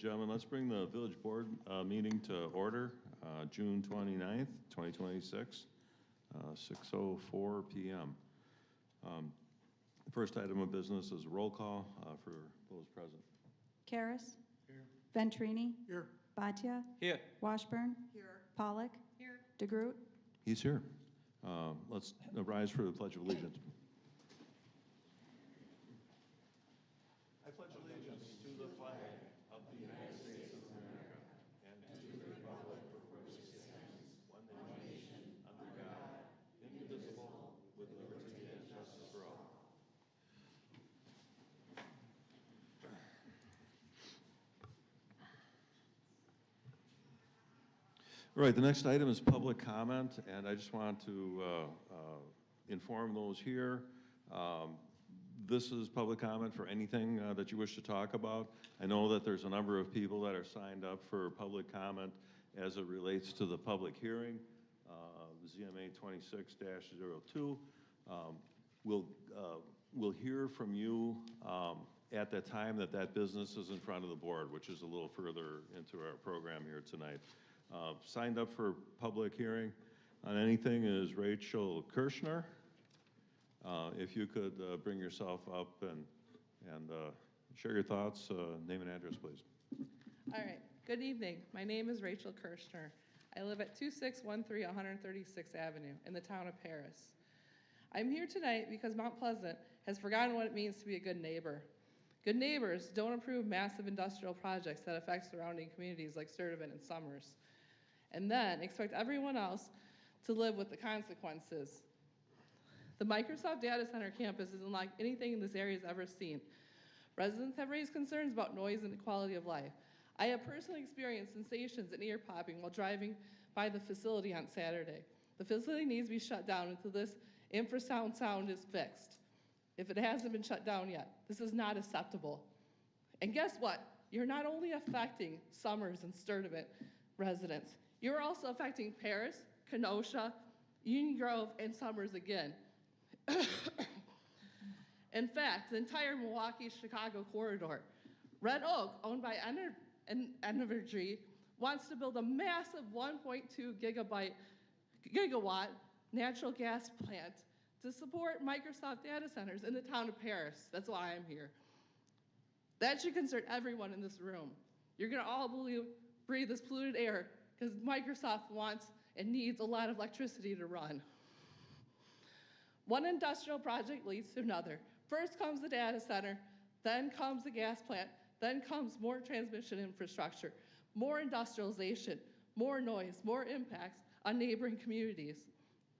and gentlemen, let's bring the village board meeting to order, June 29th, 2026, 6:04 p.m. The first item of business is a roll call for those present. Karas. Here. Ventrini. Here. Bhatia. Here. Washburn. Here. Pollock. Here. DeGroot. He's here. Let's rise for the Pledge of Allegiance. I pledge allegiance to the flag of the United States of America and to the republic for which it stands, one nation, under God, indivisible, with liberty and justice for all. All right, the next item is public comment, and I just want to inform those here. This is public comment for anything that you wish to talk about. I know that there's a number of people that are signed up for public comment as it relates to the public hearing, ZMA 26-02. We'll hear from you at that time that business is in front of the board, which is a little further into our program here tonight. Signed up for public hearing on anything is Rachel Kirschner. If you could bring yourself up and share your thoughts, name and address, please. All right. Good evening. My name is Rachel Kirschner. I live at 2613 136th Avenue in the town of Paris. I'm here tonight because Mount Pleasant has forgotten what it means to be a good neighbor. Good neighbors don't approve massive industrial projects that affect surrounding communities like Sturtevant and Summers, and then expect everyone else to live with the consequences. The Microsoft data center campus is unlike anything this area has ever seen. Residents have raised concerns about noise and quality of life. I have personally experienced sensations and ear popping while driving by the facility on Saturday. The facility needs to be shut down until this infrasound sound is fixed. If it hasn't been shut down yet, this is not acceptable. And guess what? You're not only affecting Summers and Sturtevant residents, you're also affecting Paris, Kenosha, Union Grove, and Summers again. In fact, the entire Milwaukee-Chicago corridor, Red Oak, owned by Emmertsen, wants to build a massive 1.2 gigawatt natural gas plant to support Microsoft data centers in the town of Paris. That's why I'm here. That should concern everyone in this room. You're going to all breathe this polluted air because Microsoft wants and needs a lot of electricity to run. One industrial project leads to another. First comes the data center, then comes the gas plant, then comes more transmission infrastructure, more industrialization, more noise, more impacts on neighboring communities.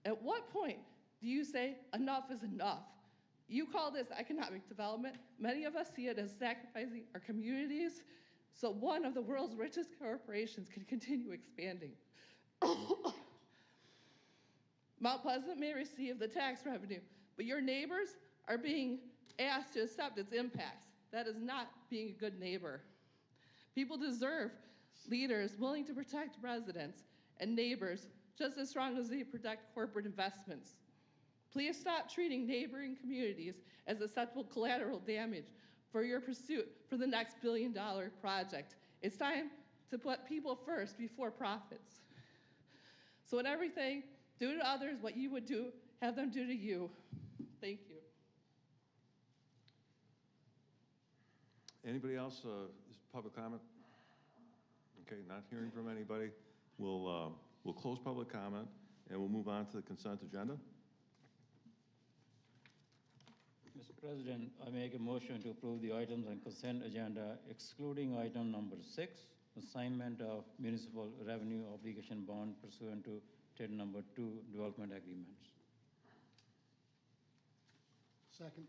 At what point do you say enough is enough? You call this economic development. Many of us see it as sacrificing our communities so one of the world's richest corporations can continue expanding. Mount Pleasant may receive the tax revenue, but your neighbors are being asked to accept its impacts. That is not being a good neighbor. People deserve leaders willing to protect residents and neighbors just as strong as they protect corporate investments. Please stop treating neighboring communities as acceptable collateral damage for your pursuit for the next billion-dollar project. It's time to put people first before profits. So in everything, do to others what you would have them do to you. Thank you. Anybody else? Public comment? Okay, not hearing from anybody. We'll close public comment and we'll move on to the consent agenda. Mr. President, I make a motion to approve the items on consent agenda excluding item number 6, assignment of municipal revenue obligation bond pursuant to TID number 2 development agreements. Second.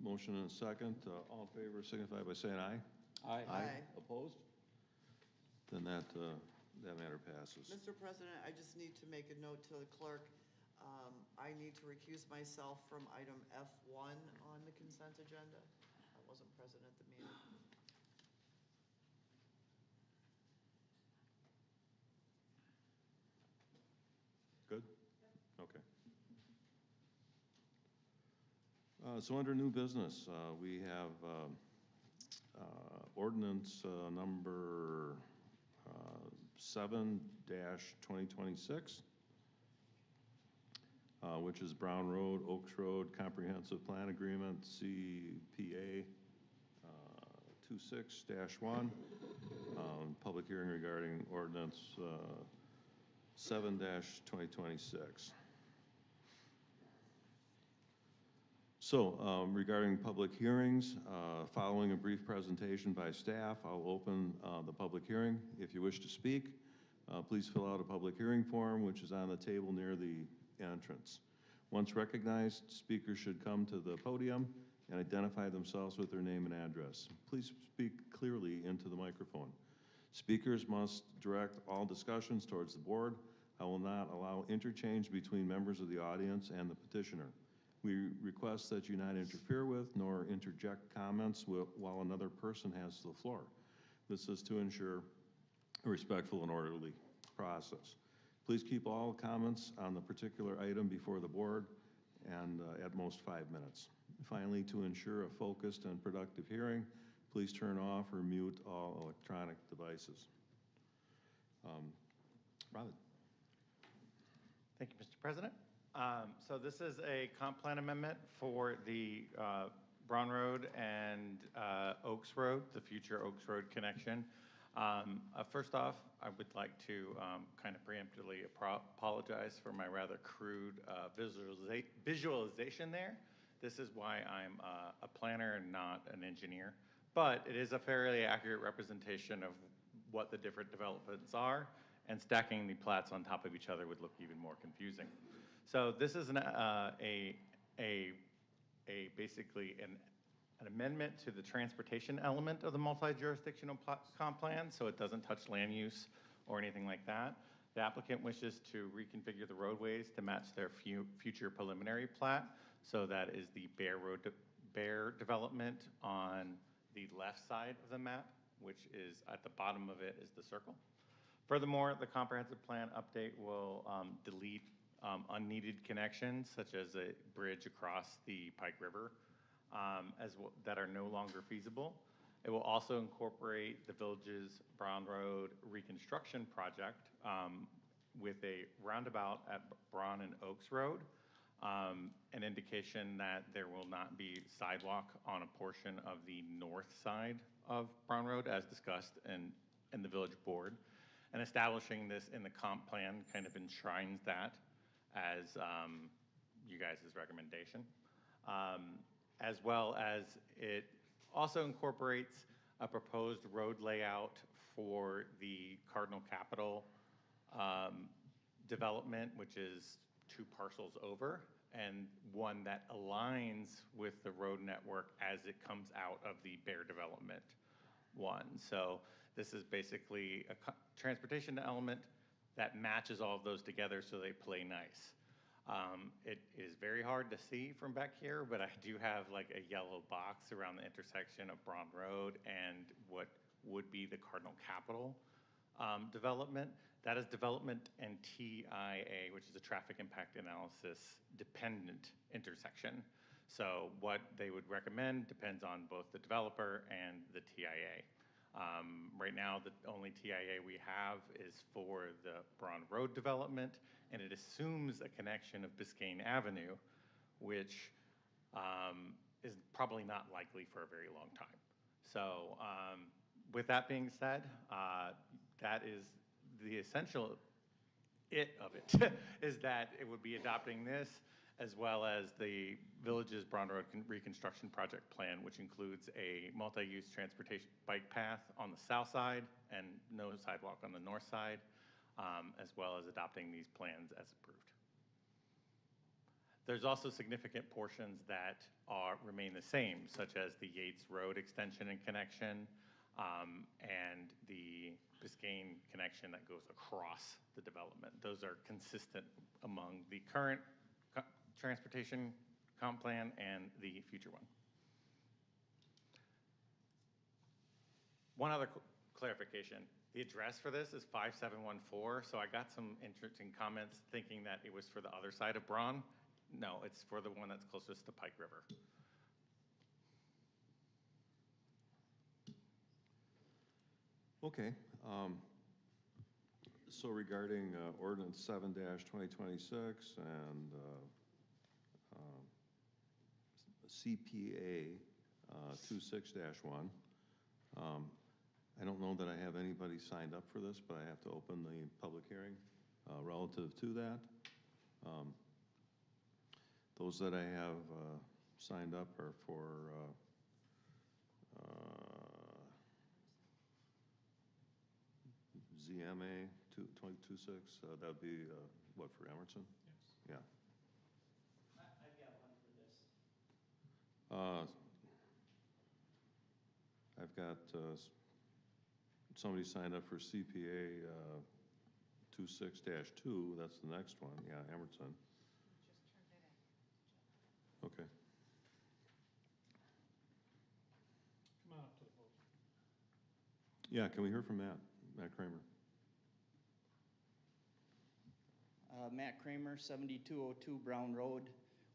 Motion and a second. All in favor signify by saying aye. Aye. Aye. Opposed? Then that matter passes. Mr. President, I just need to make a note to the clerk. I need to recuse myself from item F1 on the consent agenda. I wasn't present at the meeting. Good? Okay. So under new business, we have ordinance number 7-2026, which is Braun Road, Oaks Road Comprehensive Plan Agreement, CPA 26-1. Public hearing regarding ordinance 7-2026. So regarding public hearings, following a brief presentation by staff, I'll open the public hearing. If you wish to speak, please fill out a public hearing form, which is on the table near the entrance. Once recognized, speakers should come to the podium and identify themselves with their name and address. Please speak clearly into the microphone. Speakers must direct all discussions towards the board. I will not allow interchange between members of the audience and the petitioner. We request that you not interfere with nor interject comments while another person has the floor. This is to ensure a respectful and orderly process. Please keep all comments on the particular item before the board and at most 5 minutes. Finally, to ensure a focused and productive hearing, please turn off or mute all electronic devices. Robin. Thank you, Mr. President. So this is a comp plan amendment for the Braun Road and Oaks Road, the future Oaks Road connection. First off, I would like to kind of preemptively apologize for my rather crude visualization there. This is why I'm a planner and not an engineer, but it is a fairly accurate representation of what the different developments are, and stacking the plats on top of each other would look even more confusing. So this is basically an amendment to the transportation element of the multi-jurisdictional comp plan, so it doesn't touch land use or anything like that. The applicant wishes to reconfigure the roadways to match their future preliminary plat, so that is the Bear development on the left side of the map, which is at the bottom of it is the circle. Furthermore, the comprehensive plan update will delete unneeded connections, such as a bridge across the Pike River, that are no longer feasible. It will also incorporate the village's Braun Road reconstruction project with a roundabout at Braun and Oaks Road, an indication that there will not be sidewalk on a portion of the north side of Braun Road, as discussed in the village board. And establishing this in the comp plan kind of enshrines that as you guys' recommendation. As well as it also incorporates a proposed road layout for the Cardinal Capital development, which is 2 parcels over, and one that aligns with the road network as it comes out of the Bear development one. So this is basically a transportation element that matches all of those together so they play nice. It is very hard to see from back here, but I do have like a yellow box around the intersection of Braun Road and what would be the Cardinal Capital development. That is development and TIA, which is a traffic impact analysis dependent intersection. So what they would recommend depends on both the developer and the TIA. Right now, the only TIA we have is for the Braun Road development, and it assumes a connection of Biscayne Avenue, which is probably not likely for a very long time. So with that being said, that is the essential of it, is that it would be adopting this, as well as the village's Braun Road reconstruction project plan, which includes a multi-use transportation bike path on the south side and no sidewalk on the north side, as well as adopting these plans as approved. There's also significant portions that remain the same, such as the Yates Road extension and connection, and the Biscayne connection that goes across the development. Those are consistent among the current transportation comp plan and the future one. One other clarification. The address for this is 5714, so I got some interesting comments thinking that it was for the other side of Braun. No, it's for the one that's closest to Pike River. Okay. So regarding ordinance 7-2026 and CPA 26-1, I don't know that I have anybody signed up for this, but I have to open the public hearing relative to that. Those that I have signed up are for ZMA 226, that would be, what, for Emmertsen? Yes. Yeah. I've got one for this. I've got somebody signed up for CPA 26-2, that's the next one, yeah, Emmertsen. Okay. Come on up to the podium. Yeah, can we hear from Matt Kramer? Matt Kramer, 7202 Braun Road.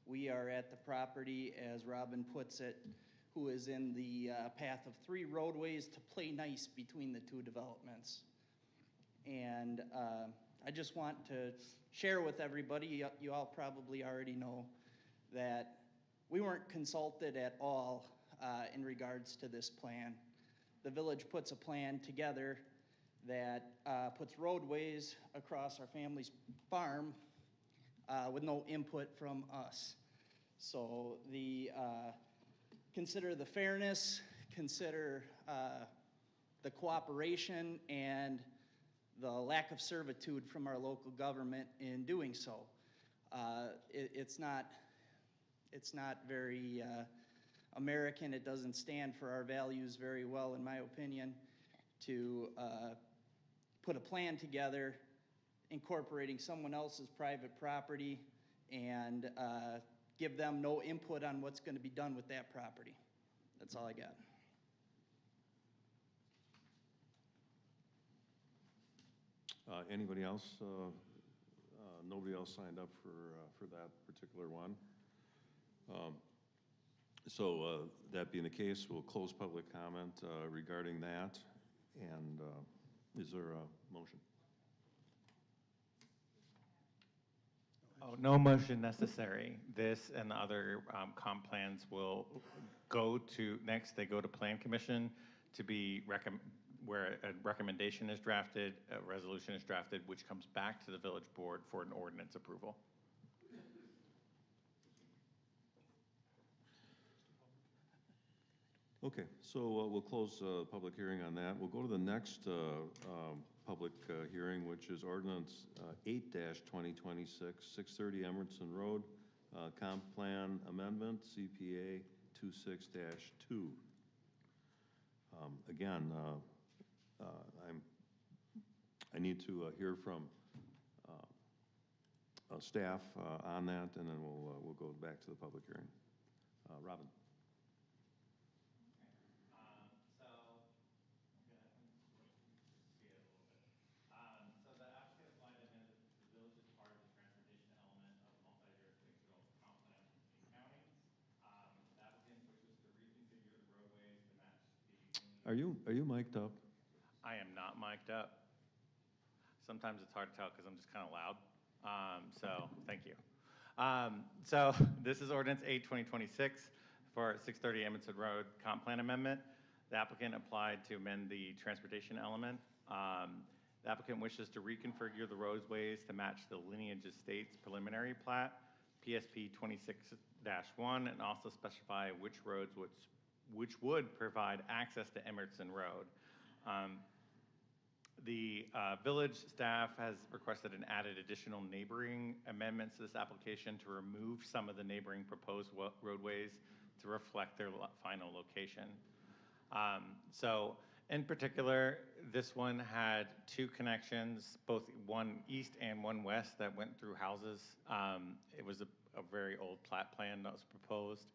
We are at the property, as Robin puts it, who is in the path of 3 roadways to play nice between the 2 developments. And I just want to share with everybody, you all probably already know, that we weren't consulted at all in regards to this plan. The village puts a plan together that puts roadways across our family's farm with no input from us. So consider the fairness, consider the cooperation, and the lack of servitude from our local government in doing so. It's not very American. It doesn't stand for our values very well, in my opinion, to put a plan together incorporating someone else's private property and give them no input on what's going to be done with that property. That's all I got. Anybody else? Nobody else signed up for that particular one. So that being the case, we'll close public comment regarding that. And is there a motion? Oh, no motion necessary. This and the other comp plans will go to, next they go to Plan Commission to be where a recommendation is drafted, a resolution is drafted, which comes back to the village board for an ordinance approval. Okay, so we'll close the public hearing on that. We'll go to the next public hearing, which is Ordinance 8-2026, 630 Emmertsen Road, Comp Plan Amendment, CPA 26-2. Again, I need to hear from staff on that, and then we'll go back to the public hearing. Robin. Are you mic'd up? I am not mic'd up. Sometimes it's hard to tell because I'm just kind of loud. So thank you. So this is Ordinance 8-2026 for 630 Emmertsen Road Comp Plan Amendment. The applicant applied to amend the transportation element. The applicant wishes to reconfigure the roadways to match the Lineage Estates preliminary plat, PSP 26-1, and also specify which roads which would provide access to Emmertsen Road. The village staff has requested and added additional neighboring amendments to this application to remove some of the neighboring proposed roadways to reflect their final location. So in particular, this one had 2 connections, both one east and one west, that went through houses. It was a very old plat plan that was proposed.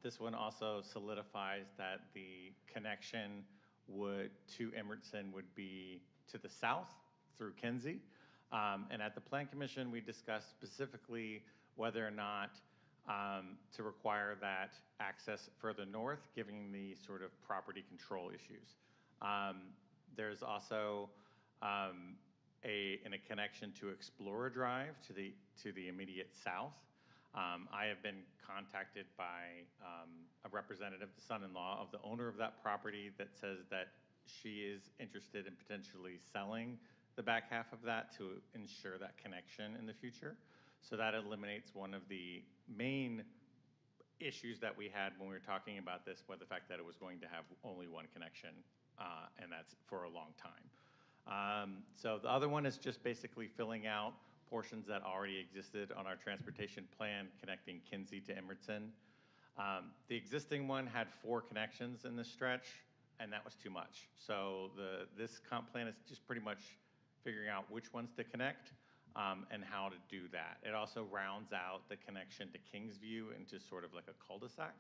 This one also solidifies that the connection to Emmertsen would be to the south through Kenzie. And at the Plan Commission, we discussed specifically whether or not to require that access further north, given the sort of property control issues. There's also a connection to Explorer Drive to the immediate south. I have been contacted by a representative, the son-in-law of the owner of that property, that says that she is interested in potentially selling the back half of that to ensure that connection in the future. So that eliminates one of the main issues that we had when we were talking about this, was the fact that it was going to have only one connection, and that's for a long time. So the other one is just basically filling out portions that already existed on our transportation plan connecting Kinsey to Emmertsen. The existing one had 4 connections in this stretch, and that was too much. So this comp plan is just pretty much figuring out which ones to connect and how to do that. It also rounds out the connection to Kingsview into sort of like a cul-de-sac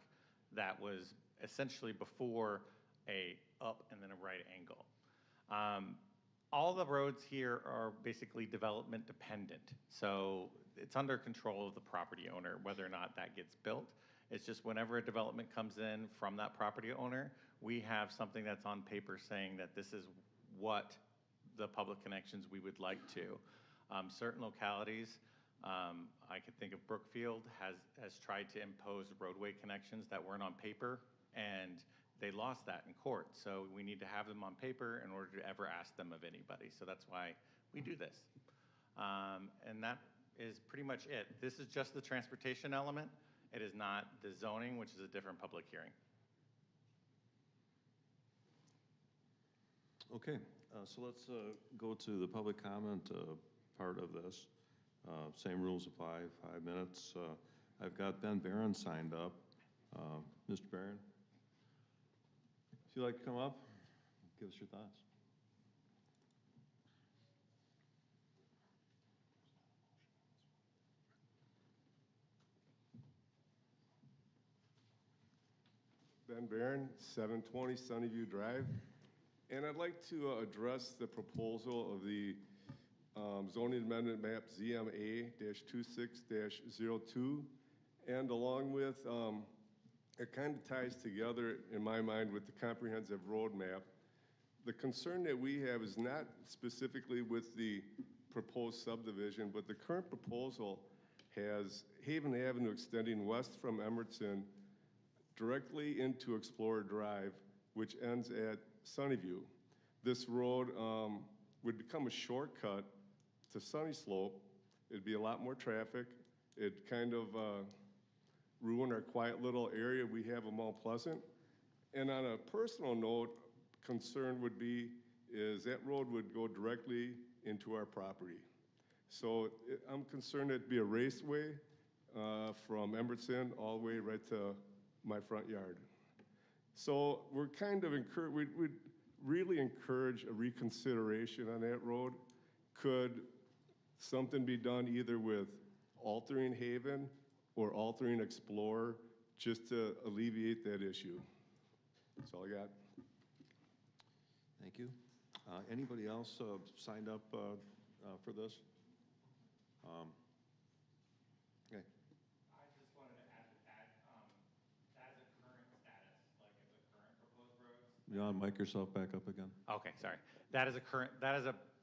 that was essentially before a up and then a right angle. All the roads here are basically development dependent. So it's under control of the property owner whether or not that gets built. It's just whenever a development comes in from that property owner, we have something that's on paper saying that this is what the public connections we would like to. Certain localities, I could think of Brookfield has tried to impose roadway connections that weren't on paper, and they lost that in court. So we need to have them on paper in order to ever ask them of anybody. So that's why we do this. And that is pretty much it. This is just the transportation element. It is not the zoning, which is a different public hearing. Okay, so let's go to the public comment part of this. Same rules apply, 5 minutes. I've got Ben Barron signed up. Mr. Barron, if you'd like to come up, give us your thoughts. Ben Barron, 720 Sunnyview Drive. And I'd like to address the proposal of the zoning amendment map ZMA-26-02. And along with, it kind of ties together in my mind with the comprehensive roadmap. The concern that we have is not specifically with the proposed subdivision, but the current proposal has Haven Avenue extending west from Emmertsen directly into Explorer Drive, which ends at Sunnyview. This road would become a shortcut to Sunny Slope. It'd be a lot more traffic. It'd kind of ruin our quiet little area we have in Mount Pleasant. And on a personal note, concern would be is that road would go directly into our property. So I'm concerned it'd be a raceway from Emmertsen all the way right to my front yard. So we're kind of we'd really encourage a reconsideration on that road. Could something be done either with altering Haven or altering Explorer just to alleviate that issue? That's all I got. Thank you. Anybody else signed up for this? Okay. I just wanted to add that that is a current status, like if the current proposed roads. You want to mic yourself back up again? Okay, sorry. That is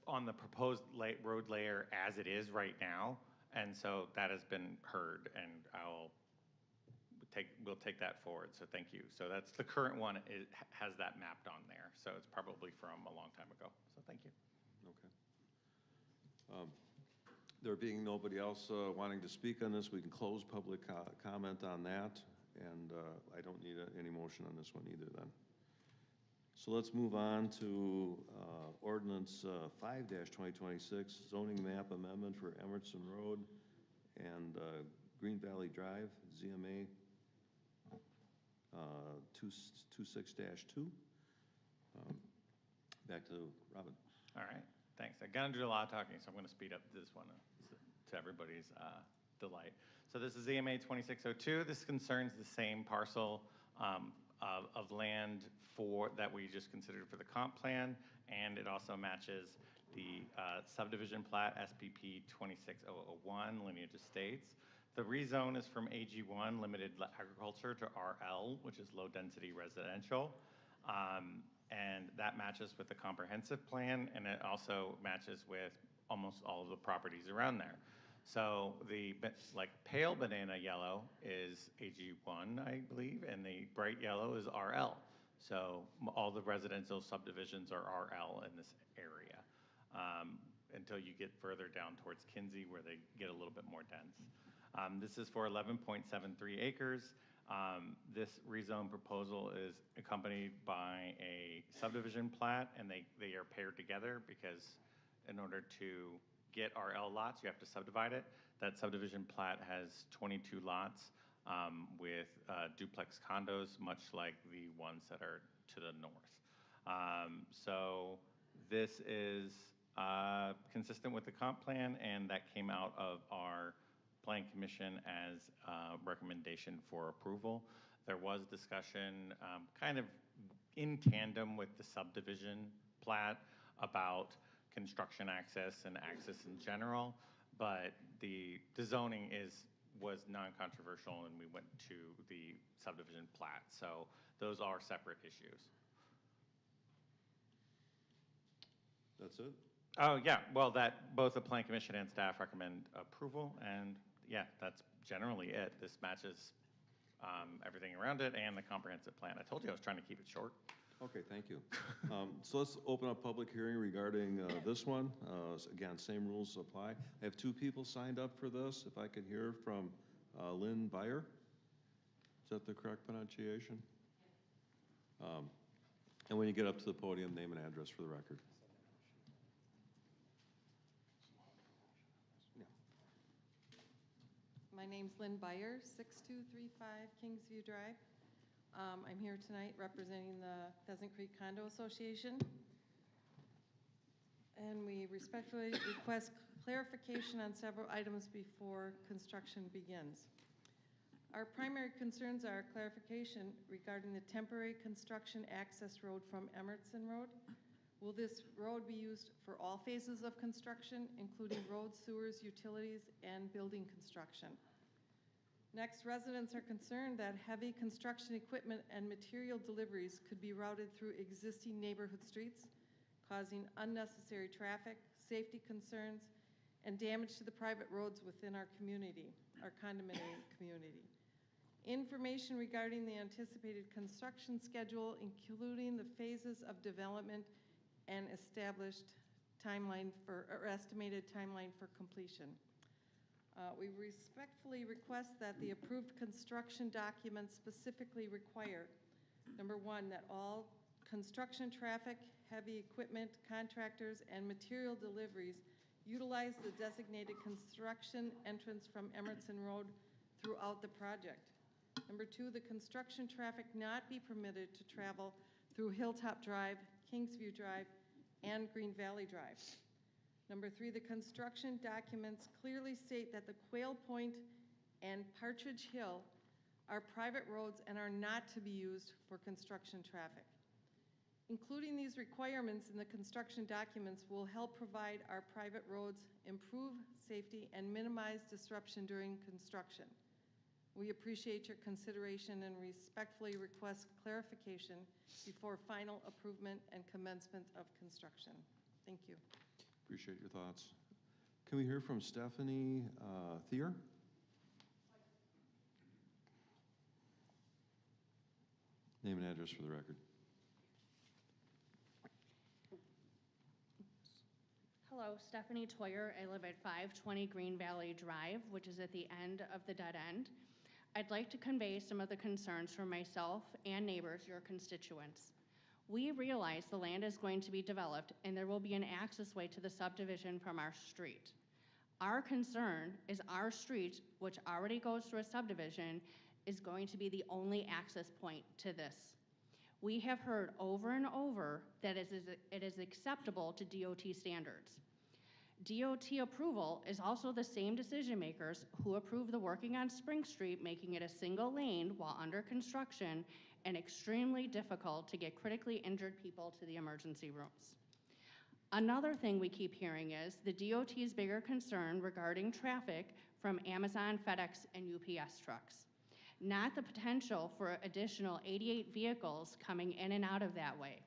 on the proposed road layer as it is right now, and so that has been heard, and we'll take that forward. So thank you. So that's the current one. It has that mapped on there, so it's probably from a long time ago. So thank you. Okay. There being nobody else wanting to speak on this, we can close public comment on that, and I don't need any motion on this one either then. So let's move on to Ordinance 5-2026, zoning map amendment for Emmertsen Road and Green Valley Drive, ZMA 26-2. Back to Robin. All right, thanks. I'm going to do a lot of talking, so I'm going to speed up this one to everybody's delight. So this is EMA 2602. This concerns the same parcel of land that we just considered for the comp plan, and it also matches the subdivision plat SPP 26001 Lineage Estates. The rezone is from AG1 limited agriculture to RL, which is low density residential. And that matches with the comprehensive plan, and it also matches with almost all of the properties around there. So the, like, pale banana yellow is AG1, I believe, and the bright yellow is RL. So all the residential subdivisions are RL in this area, until you get further down towards Kinsey, where they get a little bit more dense. This is for 11.73 acres. This rezone proposal is accompanied by a subdivision plat, and they are paired together because in order to get RL lots, you have to subdivide it. That subdivision plat has 22 lots with duplex condos, much like the ones that are to the north. So this is consistent with the comp plan, and that came out of our Plan Commission as a recommendation for approval. There was discussion kind of in tandem with the subdivision plat about construction access and access in general, but the zoning was non-controversial, and we went to the subdivision plat. So those are separate issues. That's it? Oh, yeah, well, that, both the Plan Commission and staff recommend approval, and yeah, that's generally it. This matches everything around it and the comprehensive plan. I told you I was trying to keep it short. Okay, thank you. So let's open up public hearing regarding this one. Again, same rules apply. I have two people signed up for this. If I could hear from Lynn Beyer. Is that the correct pronunciation? And when you get up to the podium, name and address for the record. My name's Lynn Beyer, 6235 Kingsview Drive. I'm here tonight representing the Pheasant Creek Condo Association. And we respectfully request clarification on several items before construction begins. Our primary concerns are clarification regarding the temporary construction access road from Emmertsen Road. Will this road be used for all phases of construction, including roads, sewers, utilities, and building construction? Next, residents are concerned that heavy construction equipment and material deliveries could be routed through existing neighborhood streets, causing unnecessary traffic, safety concerns, and damage to the private roads within our community, our condominium community. Information regarding the anticipated construction schedule, including the phases of development and established timeline for, or estimated timeline for completion. We respectfully request that the approved construction documents specifically require, number one, that all construction traffic, heavy equipment, contractors, and material deliveries utilize the designated construction entrance from Emmertsen Road throughout the project. Number two, the construction traffic not be permitted to travel through Hilltop Drive, Kingsview Drive, and Green Valley Drive. Number three, the construction documents clearly state that the Quail Point and Partridge Hill are private roads and are not to be used for construction traffic. Including these requirements in the construction documents will help provide our private roads, improve safety, and minimize disruption during construction. We appreciate your consideration and respectfully request clarification before final approval and commencement of construction. Thank you. Appreciate your thoughts. Can we hear from Stephanie Thier? Name and address for the record. Hello, Stephanie Toyer. I live at 520 Green Valley Drive, which is at the end of the dead end. I'd like to convey some of the concerns from myself and neighbors, your constituents. We realize the land is going to be developed and there will be an access way to the subdivision from our street. Our concern is our street, which already goes through a subdivision, is going to be the only access point to this. We have heard over and over that it is acceptable to DOT standards. DOT approval is also the same decision makers who approve the working on Spring Street, making it a single lane while under construction and extremely difficult to get critically injured people to the emergency rooms. Another thing we keep hearing is the DOT's bigger concern regarding traffic from Amazon, FedEx, and UPS trucks, not the potential for additional 88 vehicles coming in and out of that way.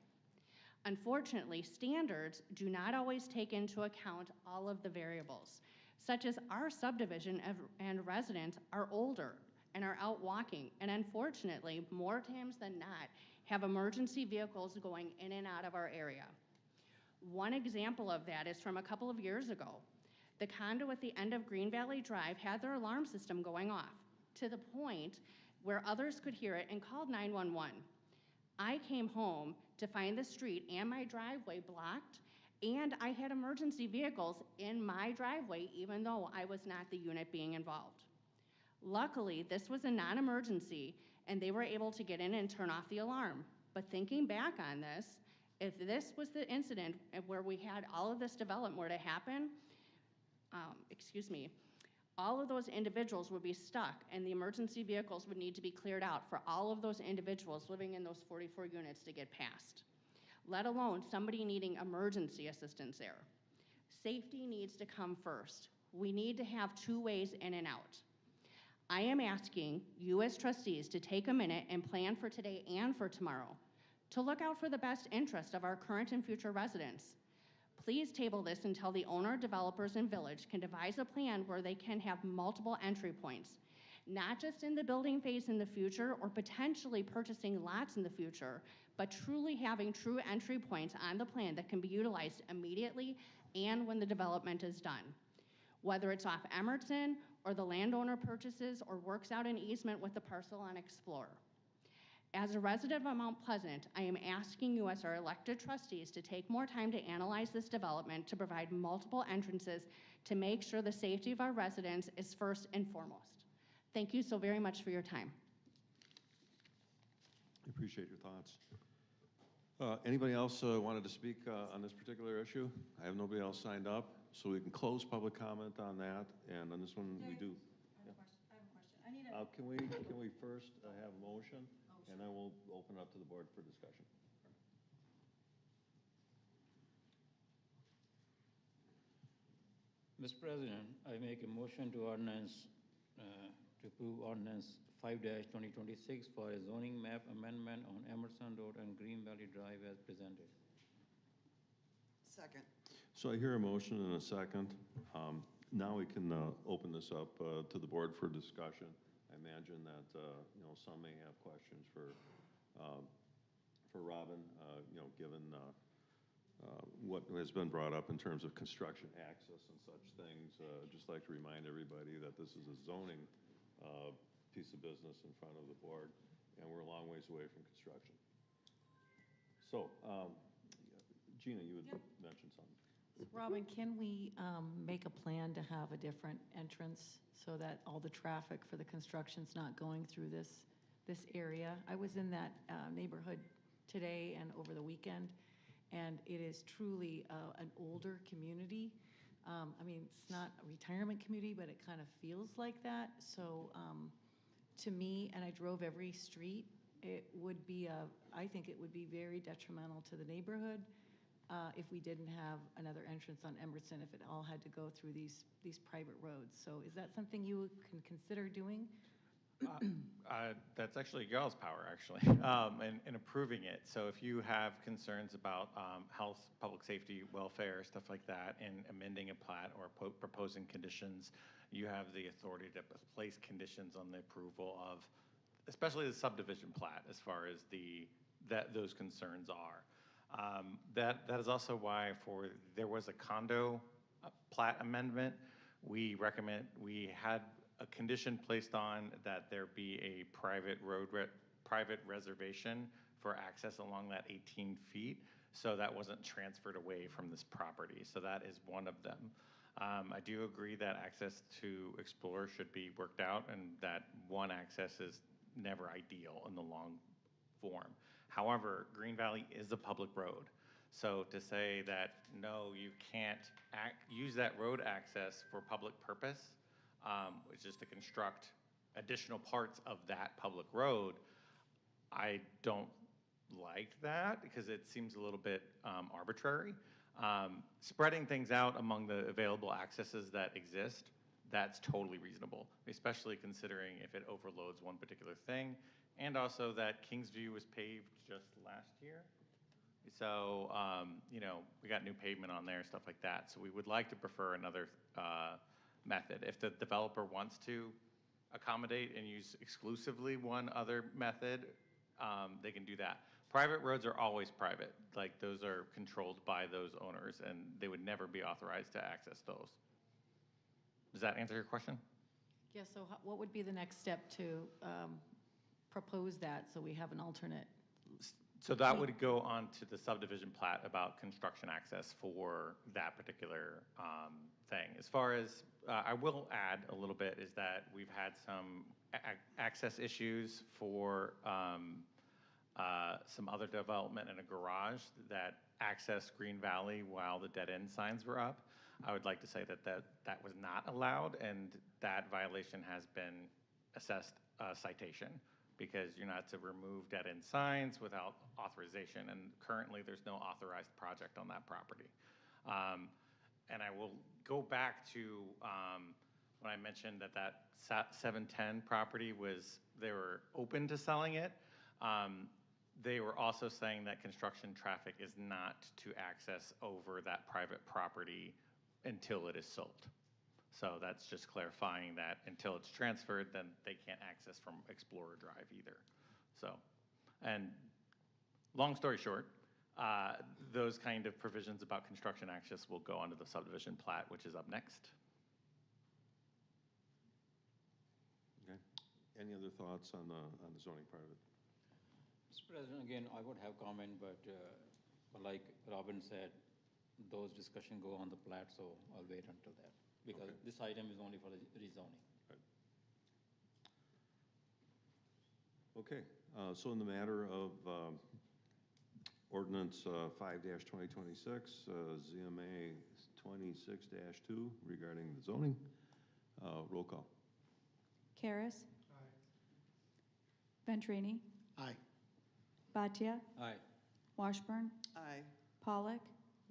Unfortunately, standards do not always take into account all of the variables, such as our subdivision and residents are older and are out walking, and unfortunately, more times than not, have emergency vehicles going in and out of our area. One example of that is from a couple of years ago. The condo at the end of Green Valley Drive had their alarm system going off to the point where others could hear it and called 911. I came home to find the street and my driveway blocked, and I had emergency vehicles in my driveway even though I was not the unit being involved. Luckily, this was a non-emergency and they were able to get in and turn off the alarm. But thinking back on this, if this was the incident where we had all of this development were to happen, all of those individuals would be stuck and the emergency vehicles would need to be cleared out for all of those individuals living in those 44 units to get past, let alone somebody needing emergency assistance there. Safety needs to come first. We need to have two ways in and out. I am asking you as trustees to take a minute and plan for today and for tomorrow, to look out for the best interest of our current and future residents. Please table this until the owner, developers, and village can devise a plan where they can have multiple entry points, not just in the building phase in the future or potentially purchasing lots in the future, but truly having true entry points on the plan that can be utilized immediately and when the development is done. Whether it's off Emmertsen or the landowner purchases or works out an easement with the parcel on Explorer. As a resident of Mount Pleasant, I am asking you as our elected trustees to take more time to analyze this development to provide multiple entrances to make sure the safety of our residents is first and foremost. Thank you so very much for your time. I appreciate your thoughts. Anybody else wanted to speak on this particular issue? I have nobody else signed up, so we can close public comment on that, and on this one we do. I have a question. Can we first have a motion, and then we'll open up to the board for discussion. Mr. President, I make a motion to approve ordinance 5-2026 for a zoning map amendment on Emmertsen Road and Green Valley Drive as presented. Second. So I hear a motion and a second. Now we can open this up to the board for discussion. I imagine that some may have questions for Robin, given what has been brought up in terms of construction access and such things. I'd just like to remind everybody that this is a zoning piece of business in front of the board, and we're a long ways away from construction. So, Gina, you would mention something. Robin, can we make a plan to have a different entrance so that all the traffic for the construction's not going through this area? I was in that neighborhood today and over the weekend, and it is truly an older community. I mean, it's not a retirement community, but it kind of feels like that. So to me, and I drove every street, it would be I think it would be very detrimental to the neighborhood if we didn't have another entrance on Emmertsen, if it all had to go through these private roads. So is that something you can consider doing? That's actually y'all's power, actually, in approving it. So if you have concerns about health, public safety, welfare, stuff like that, in amending a plat or proposing conditions, you have the authority to place conditions on the approval of, especially the subdivision plat, as far as those concerns are. That is also why there was a condo plat amendment. We had a condition placed on that there be a private reservation for access along that 18 feet, so that wasn't transferred away from this property. So that is one of them. I do agree that access to Explorer should be worked out, and that one access is never ideal in the long form. However, Green Valley is a public road. So to say that, no, you can't use that road access for public purpose, which is to construct additional parts of that public road, I don't like that because it seems a little bit arbitrary. Spreading things out among the available accesses that exist, that's totally reasonable, especially considering if it overloads one particular thing. And also that Kingsview was paved just last year. So, we got new pavement on there, stuff like that. So we would like to prefer another method. If the developer wants to accommodate and use exclusively one other method, they can do that. Private roads are always private. Like, those are controlled by those owners, and they would never be authorized to access those. Does that answer your question? Yeah, so what would be the next step to propose that, so we have an alternate? So that would go on to the subdivision plat about construction access for that particular thing. As far as, I will add a little bit, is that we've had some access issues for some other development in a garage that accessed Green Valley while the dead end signs were up. I would like to say that was not allowed, and that violation has been assessed a citation, because you're not to remove dead end signs without authorization, and currently there's no authorized project on that property. And I will go back to when I mentioned that 710 property they were open to selling it. They were also saying that construction traffic is not to access over that private property until it is sold. So that's just clarifying that until it's transferred, then they can't access from Explorer Drive either. So, and long story short, those kind of provisions about construction access will go onto the subdivision plat, which is up next. Okay. Any other thoughts on the zoning part of it? Mr. President, again, I would have comment, but like Robin said, those discussions go on the plat, so I'll wait until that, because Okay. this item is only for the rezoning. Okay, so in the matter of Ordinance 5-2026, ZMA 26-2 regarding the zoning, roll call. Karas. Aye. Venturini. Aye. Bhatia. Aye. Washburn. Aye. Pollock.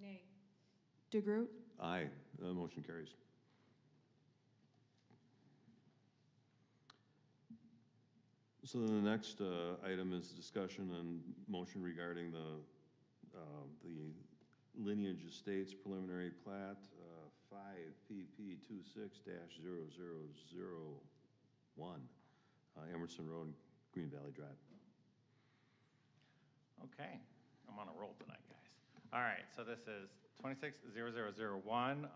Nay. DeGroot. Aye, motion carries. So the next item is discussion and motion regarding the Lineage Estates preliminary plat, 5 PP 26-0001, Emmertsen Road, Green Valley Drive. Okay, I'm on a roll tonight, guys. All right, so this is 26-0001.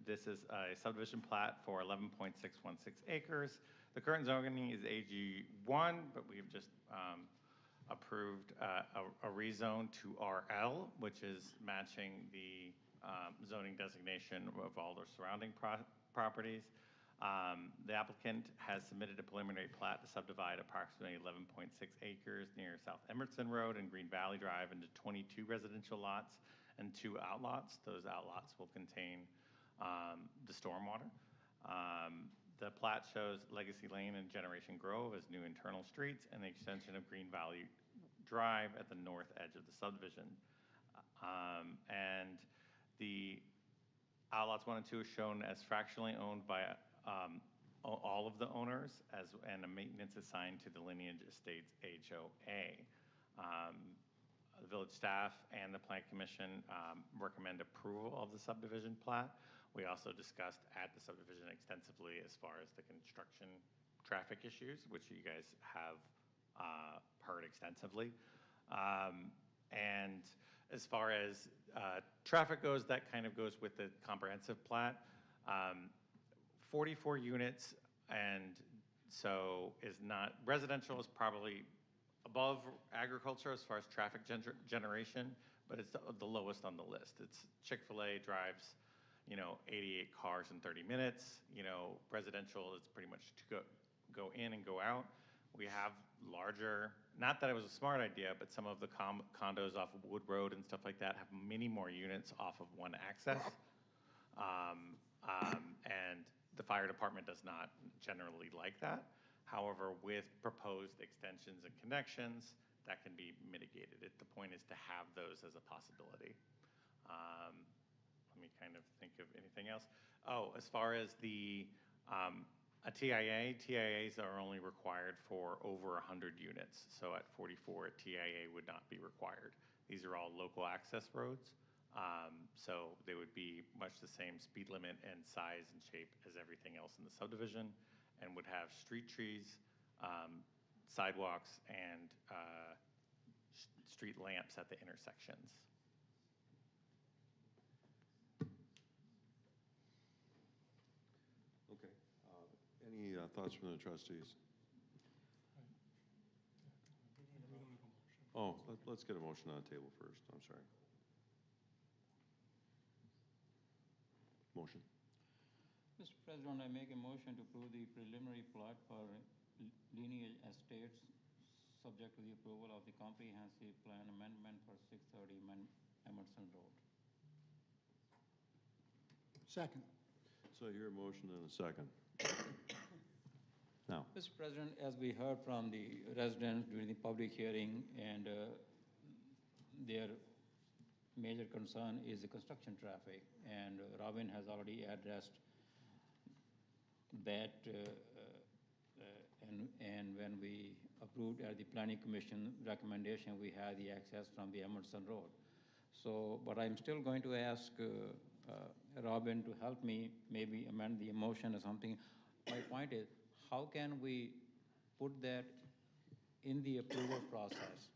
This is a subdivision plat for 11.616 acres. The current zoning is AG1, but we've just approved a rezone to RL, which is matching the zoning designation of all the surrounding properties. The applicant has submitted a preliminary plat to subdivide approximately 11.6 acres near South Emmertsen Road and Green Valley Drive into 22 residential lots and 2 outlots. Those outlots will contain the stormwater. The plat shows Legacy Lane and Generation Grove as new internal streets and the extension of Green Valley Drive at the north edge of the subdivision. And the outlots 1 and 2 are shown as fractionally owned by all of the owners, and a maintenance assigned to the Lineage Estates HOA. The village staff and the Plan Commission recommend approval of the subdivision plat. We also discussed at the subdivision extensively as far as the construction traffic issues, which you guys have heard extensively. And as far as traffic goes, that kind of goes with the comprehensive plat. 44 units, and so residential is probably above agriculture as far as traffic generation, but it's the lowest on the list. It's Chick-fil-A drives 88 cars in 30 minutes. Residential is pretty much to go in and go out. We have larger, not that it was a smart idea, but some of the condos off of Wood Road and stuff like that have many more units off of one access. And the fire department does not generally like that. However, with proposed extensions and connections, that can be mitigated. The point is to have those as a possibility. Let me kind of think of anything else. Oh, as far as a TIA, TIAs are only required for over 100 units. So at 44, a TIA would not be required. These are all local access roads. So they would be much the same speed limit and size and shape as everything else in the subdivision, and would have street trees, sidewalks, and street lamps at the intersections. Okay. Any thoughts from the trustees? Oh, let's get a motion on the table first. I'm sorry. Motion. Mr. President, I make a motion to approve the preliminary plot for Lineage Estates, subject to the approval of the comprehensive plan amendment for 630 Emmertsen Road. Second. So I hear a motion and a second. Now, Mr. President, as we heard from the residents during the public hearing, and their major concern is the construction traffic, and Robin has already addressed that, and when we approved at the Planning Commission recommendation, we had the access from the Emmertsen Road. So, but I'm still going to ask Robin to help me, maybe amend the motion or something. My point is, how can we put that in the approval process,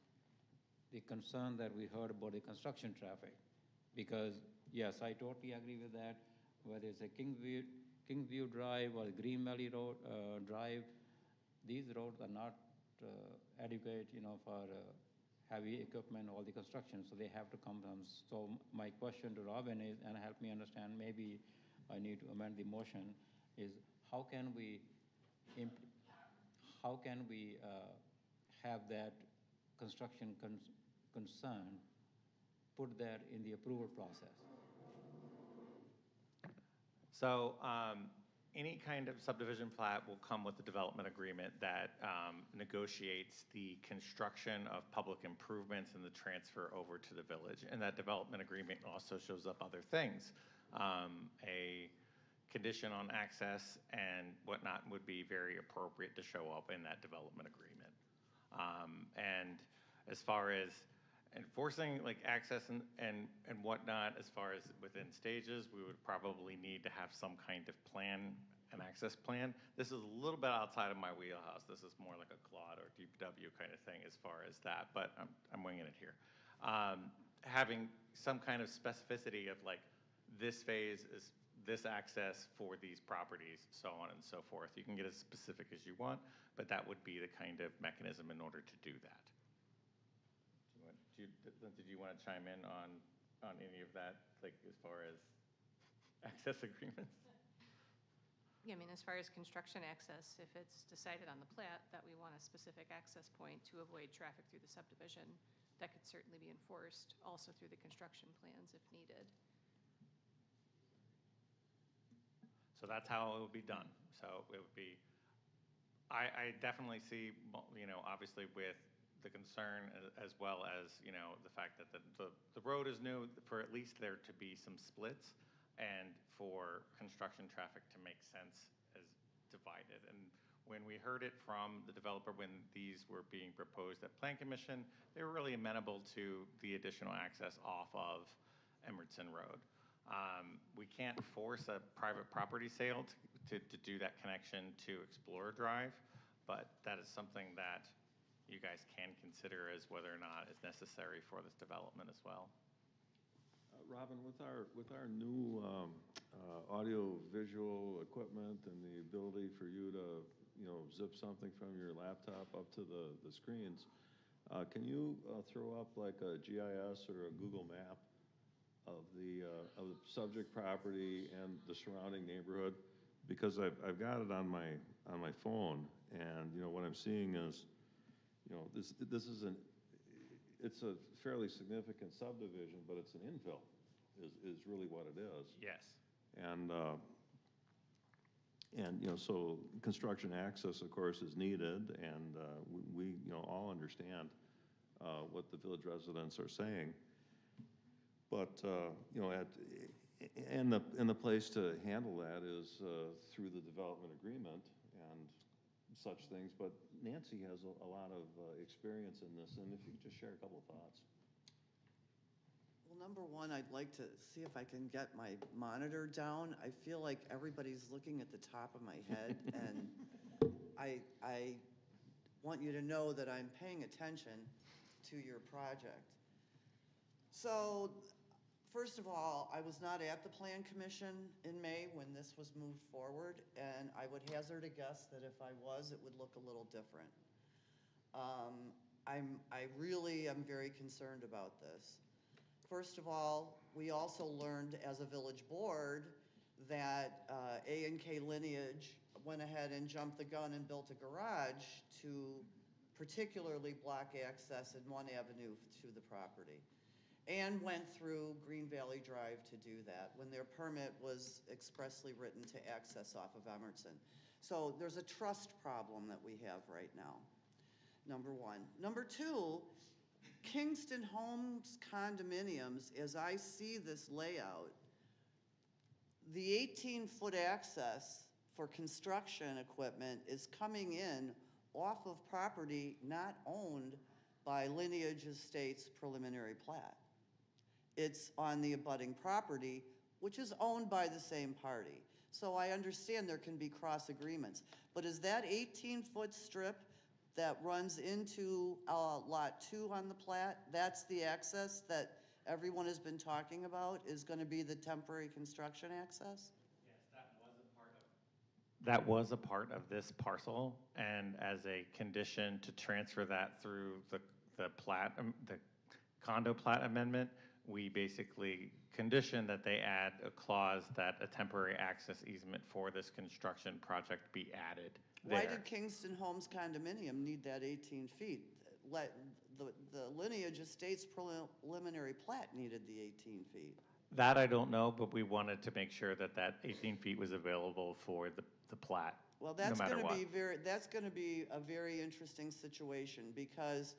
the concern that we heard about the construction traffic? Because, yes, I totally agree with that, whether it's a Kingsview Drive or Green Valley Road Drive, these roads are not adequate, for heavy equipment, all the construction, so they have to come from. So my question to Robin is, and help me understand, maybe I need to amend the motion, is how can we have that construction concern, put that in the approval process? So any kind of subdivision plat will come with a development agreement that negotiates the construction of public improvements and the transfer over to the village. And that development agreement also shows up other things. A condition on access and whatnot would be very appropriate to show up in that development agreement. And as far as enforcing like access and whatnot, as far as within stages, we would probably need to have some kind of plan, an access plan. This is a little bit outside of my wheelhouse. This is more like a Claude or DPW kind of thing as far as that, but I'm winging it here. Having some kind of specificity of like, this phase is this access for these properties, so on and so forth. You can get as specific as you want, but that would be the kind of mechanism in order to do that. Did you want to chime in on any of that, like as far as access agreements? Yeah, I mean, as far as construction access, if it's decided on the plat that we want a specific access point to avoid traffic through the subdivision, that could certainly be enforced also through the construction plans if needed. So that's how it would be done. So it would be, I definitely see, obviously with the concern as well as, the fact that the road is new, for at least there to be some splits and for construction traffic to make sense as divided. And when we heard it from the developer, when these were being proposed at Plan Commission, they were really amenable to the additional access off of Emmertsen Road. We can't force a private property sale to do that connection to Explorer Drive, but that is something that you guys can consider as whether or not is necessary for this development as well. Robin, with our new audio visual equipment and the ability for you to zip something from your laptop up to the screens, can you throw up like a GIS or a Google map of the subject property and the surrounding neighborhood? Because I've got it on my phone, and what I'm seeing is, this is it's a fairly significant subdivision, but it's an infill, is really what it is. Yes. And so construction access, of course, is needed, and we all understand what the village residents are saying. But and the place to handle that is through the development agreement and such things. But Nancy has a lot of experience in this, and if you could just share a couple of thoughts. Well, number one, I'd like to see if I can get my monitor down. I feel like everybody's looking at the top of my head, and I want you to know that I'm paying attention to your project. So, first of all, I was not at the Plan Commission in May when this was moved forward, and I would hazard a guess that if I was, it would look a little different. I really am very concerned about this. First of all, we also learned as a village board that A&K Lineage went ahead and jumped the gun and built a garage to particularly block access in one avenue to the property, and went through Green Valley Drive to do that when their permit was expressly written to access off of Emmertsen. So there's a trust problem that we have right now, number one. Number two, Kingston Homes condominiums, as I see this layout, the 18-foot access for construction equipment is coming in off of property not owned by Lineage Estates preliminary plat. It's on the abutting property, which is owned by the same party. So I understand there can be cross agreements, but is that 18-foot strip that runs into lot 2 on the plat, that's the access that everyone has been talking about, is going to be the temporary construction access? Yes, that was a part of this parcel, and as a condition to transfer that through the plat, the condo plat amendment, we basically condition that they add a clause that a temporary access easement for this construction project be added there. Why did Kingston Homes condominium need that 18 feet? The Lineage Estates preliminary plat needed the 18 feet. That I don't know, but we wanted to make sure that that 18 feet was available for the plat, Well, no that's matter going to what. be that's going to be a very interesting situation, because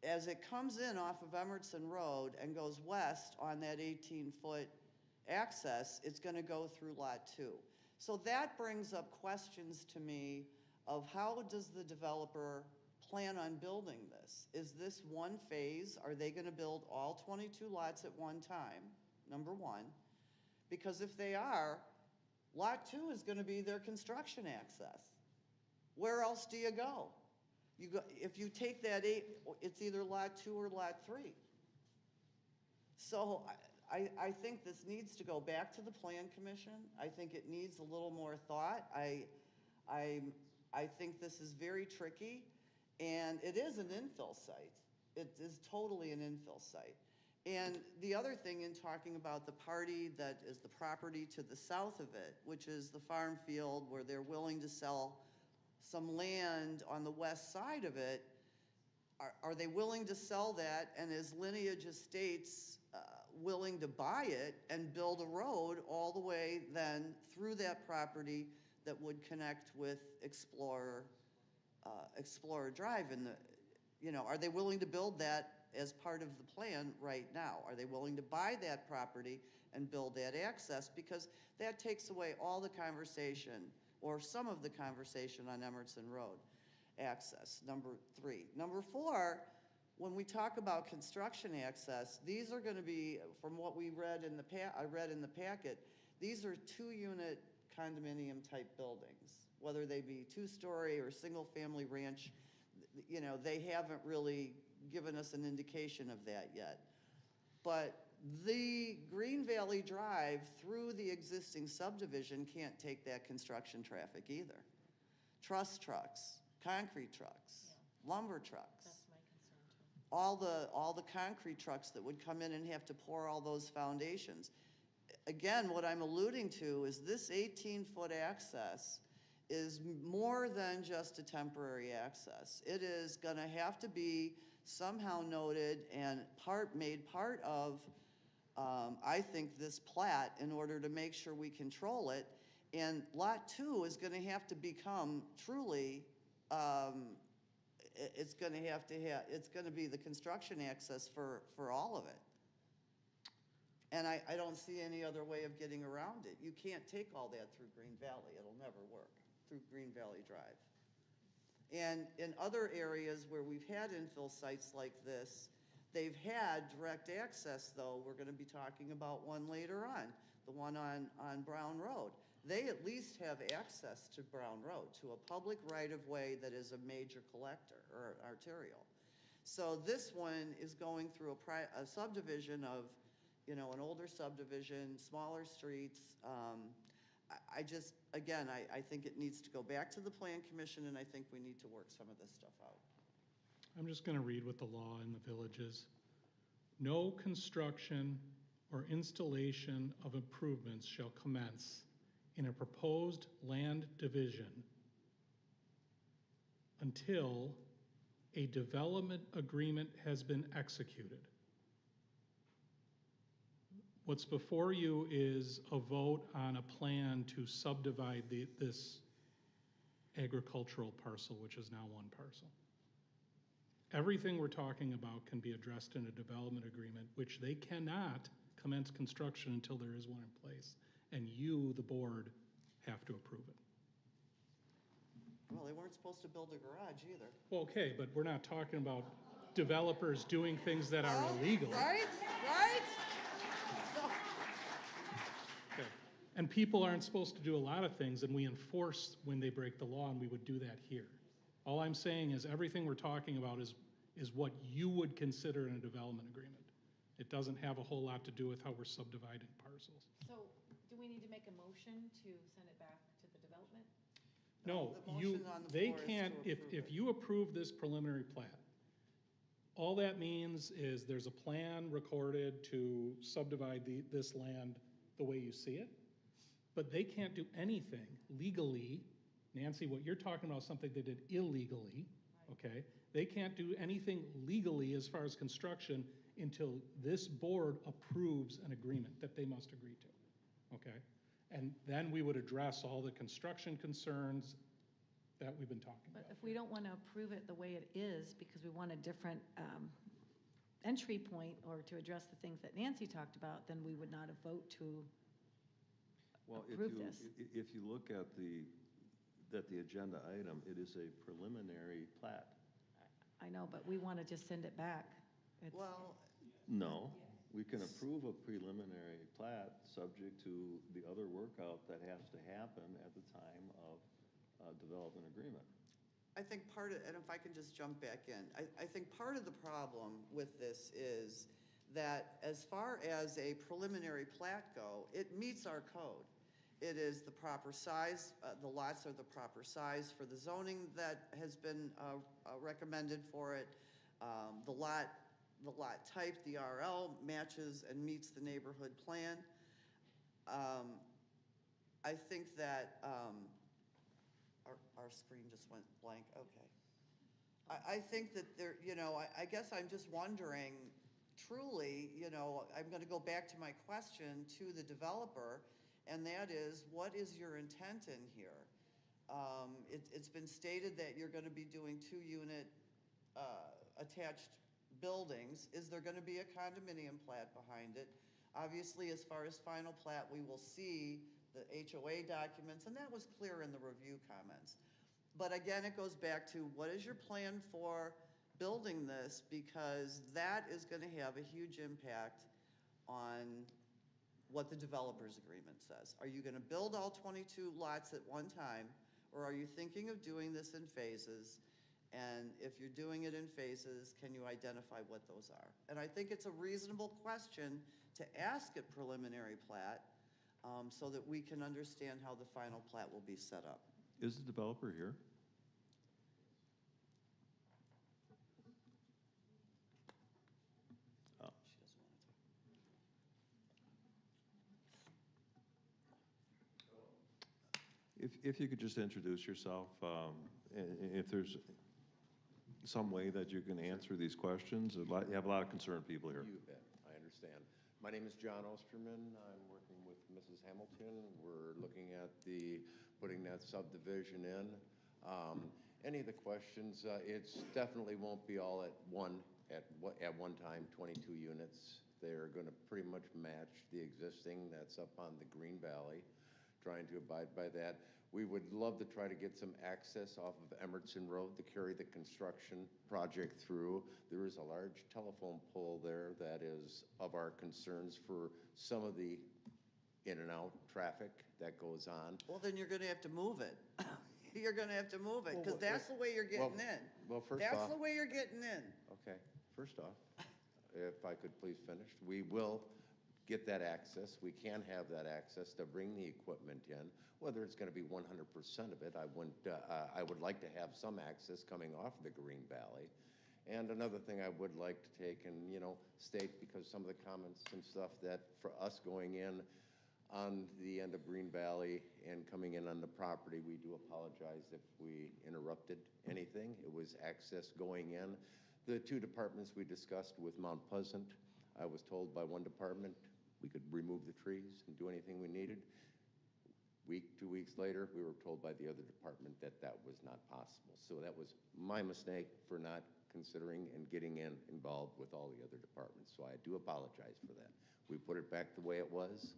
as it comes in off of Emmertsen Road and goes west on that 18-foot access, it's going to go through lot 2. So that brings up questions to me of how does the developer plan on building this? Is this one phase? Are they going to build all 22 lots at one time? Number one. Because if they are, lot 2 is going to be their construction access. Where else do you go? If you take that 8, it's either lot 2 or lot 3. So I think this needs to go back to the Plan Commission. I think it needs a little more thought. I think this is very tricky, and it is an infill site. It is totally an infill site. And the other thing, in talking about the party that is the property to the south of it, which is the farm field where they're willing to sell some land on the west side of it, are they willing to sell that, and is Lineage Estates willing to buy it and build a road all the way then through that property that would connect with Explorer Drive? Are they willing to build that as part of the plan right now? Are they willing to buy that property and build that access? Because that takes away all the conversation, or some of the conversation, on Emmertsen Road access, number 3. Number 4, when we talk about construction access, these are going to be, from what we read in I read in the packet, these are 2-unit condominium type buildings, whether they be 2-story or single-family ranch. They haven't really given us an indication of that yet. But the Green Valley Drive through the existing subdivision can't take that construction traffic either. Truss trucks, concrete trucks, lumber trucks. That's my concern too. All the concrete trucks that would come in and have to pour all those foundations. Again, what I'm alluding to is this 18-foot access is more than just a temporary access. It is going to have to be somehow noted and made part of, I think, this plat in order to make sure we control it. And lot 2 is going to have to become truly, it's going to be the construction access for all of it. And I don't see any other way of getting around it. You can't take all that through Green Valley. It'll never work through Green Valley Drive. And in other areas where we've had infill sites like this, They've had direct access, though. We're going to be talking about one later on, the one on Braun Road. They at least have access to Braun Road, to a public right-of-way that is a major collector or arterial. So this one is going through a subdivision of, an older subdivision, smaller streets. I just, again, I think it needs to go back to the Plan Commission, and I think we need to work some of this stuff out. I'm just going to read what the law in the village is. No construction or installation of improvements shall commence in a proposed land division until a development agreement has been executed. What's before you is a vote on a plan to subdivide this agricultural parcel, which is now one parcel. Everything we're talking about can be addressed in a development agreement, which they cannot commence construction until there is one in place, and you, the board, have to approve it. Well, they weren't supposed to build a garage either. Well, okay, but we're not talking about developers doing things that are illegal. Right? So, Okay. And people aren't supposed to do a lot of things, and we enforce when they break the law, and we would do that here. All I'm saying is everything we're talking about is what you would consider in a development agreement. It doesn't have a whole lot to do with how we're subdividing parcels. So do we need to make a motion to send it back to the development? No, the motion on the they floor is can't, to if approve it. you approve this preliminary plat, all that means is there's a plan recorded to subdivide this land the way you see it, but they can't do anything legally. Nancy, what you're talking about is something they did illegally, okay? They can't do anything legally as far as construction until this board approves an agreement that they must agree to, okay? And then we would address all the construction concerns that we've been talking But about. if we don't want to approve it the way it is, because we want a different entry point or to address the things that Nancy talked about, then we would not have vote to Well, approve this. if you look at the agenda item, it is a preliminary plat. I know, but we want to just send it back. It's- well, No, we can approve a preliminary plat subject to the other workout that has to happen at the time of development agreement. I think and if I can just jump back in, I think part of the problem with this is that as far as a preliminary plat go, it meets our code. It is the proper size, the lots are the proper size for the zoning that has been recommended for it. The lot type, the RL, matches and meets the neighborhood plan. I think that, our screen just went blank, okay. I think that there, I guess I'm just wondering, truly, I'm gonna go back to my question to the developer, and that is, what is your intent in here? It's been stated that you're gonna be doing 2-unit attached buildings. Is there gonna be a condominium plat behind it? Obviously, as far as final plat, we will see the HOA documents, and that was clear in the review comments. But again, it goes back to, what is your plan for building this? Because that is gonna have a huge impact on what the developer's agreement says. Are you gonna build all 22 lots at one time, or are you thinking of doing this in phases? And if you're doing it in phases, can you identify what those are? And I think it's a reasonable question to ask at preliminary plat, so that we can understand how the final plat will be set up. Is the developer here? Oh. She doesn't want to talk. If you could just introduce yourself, and if there's some way that you can answer these questions. You have a lot of concerned people here. You bet, I understand. My name is John Osterman. I'm working with Mrs. Hamilton. We're looking at putting that subdivision in. Any of the questions, it's definitely won't be all at one time, 22 units. They're going to pretty much match the existing that's up on the Green Valley trying to abide by that. We would love to try to get some access off of Emmertsen Road to carry the construction project through. There is a large telephone pole there that is of our concerns for some of the in and out traffic that goes on. Well, then you're gonna have to move it. You're gonna have to move it, Well, because that's the way you're getting in. Well, first That's off, the way you're getting in. okay, first off, if I could please finish, we will get that access. We can have that access to bring the equipment in. Whether it's going to be 100% of it, I would like to have some access coming off the Green Valley. And another thing I would like to take and, state, because some of the comments and stuff that for us going in on the end of Green Valley and coming in on the property, we do apologize if we interrupted anything. It was access going in. The two departments we discussed with Mount Pleasant, I was told by one department we could remove the trees and do anything we needed. Week, 2 weeks later, we were told by the other department that that was not possible. So that was my mistake for not considering and getting involved with all the other departments. So I do apologize for that. We put it back the way it was,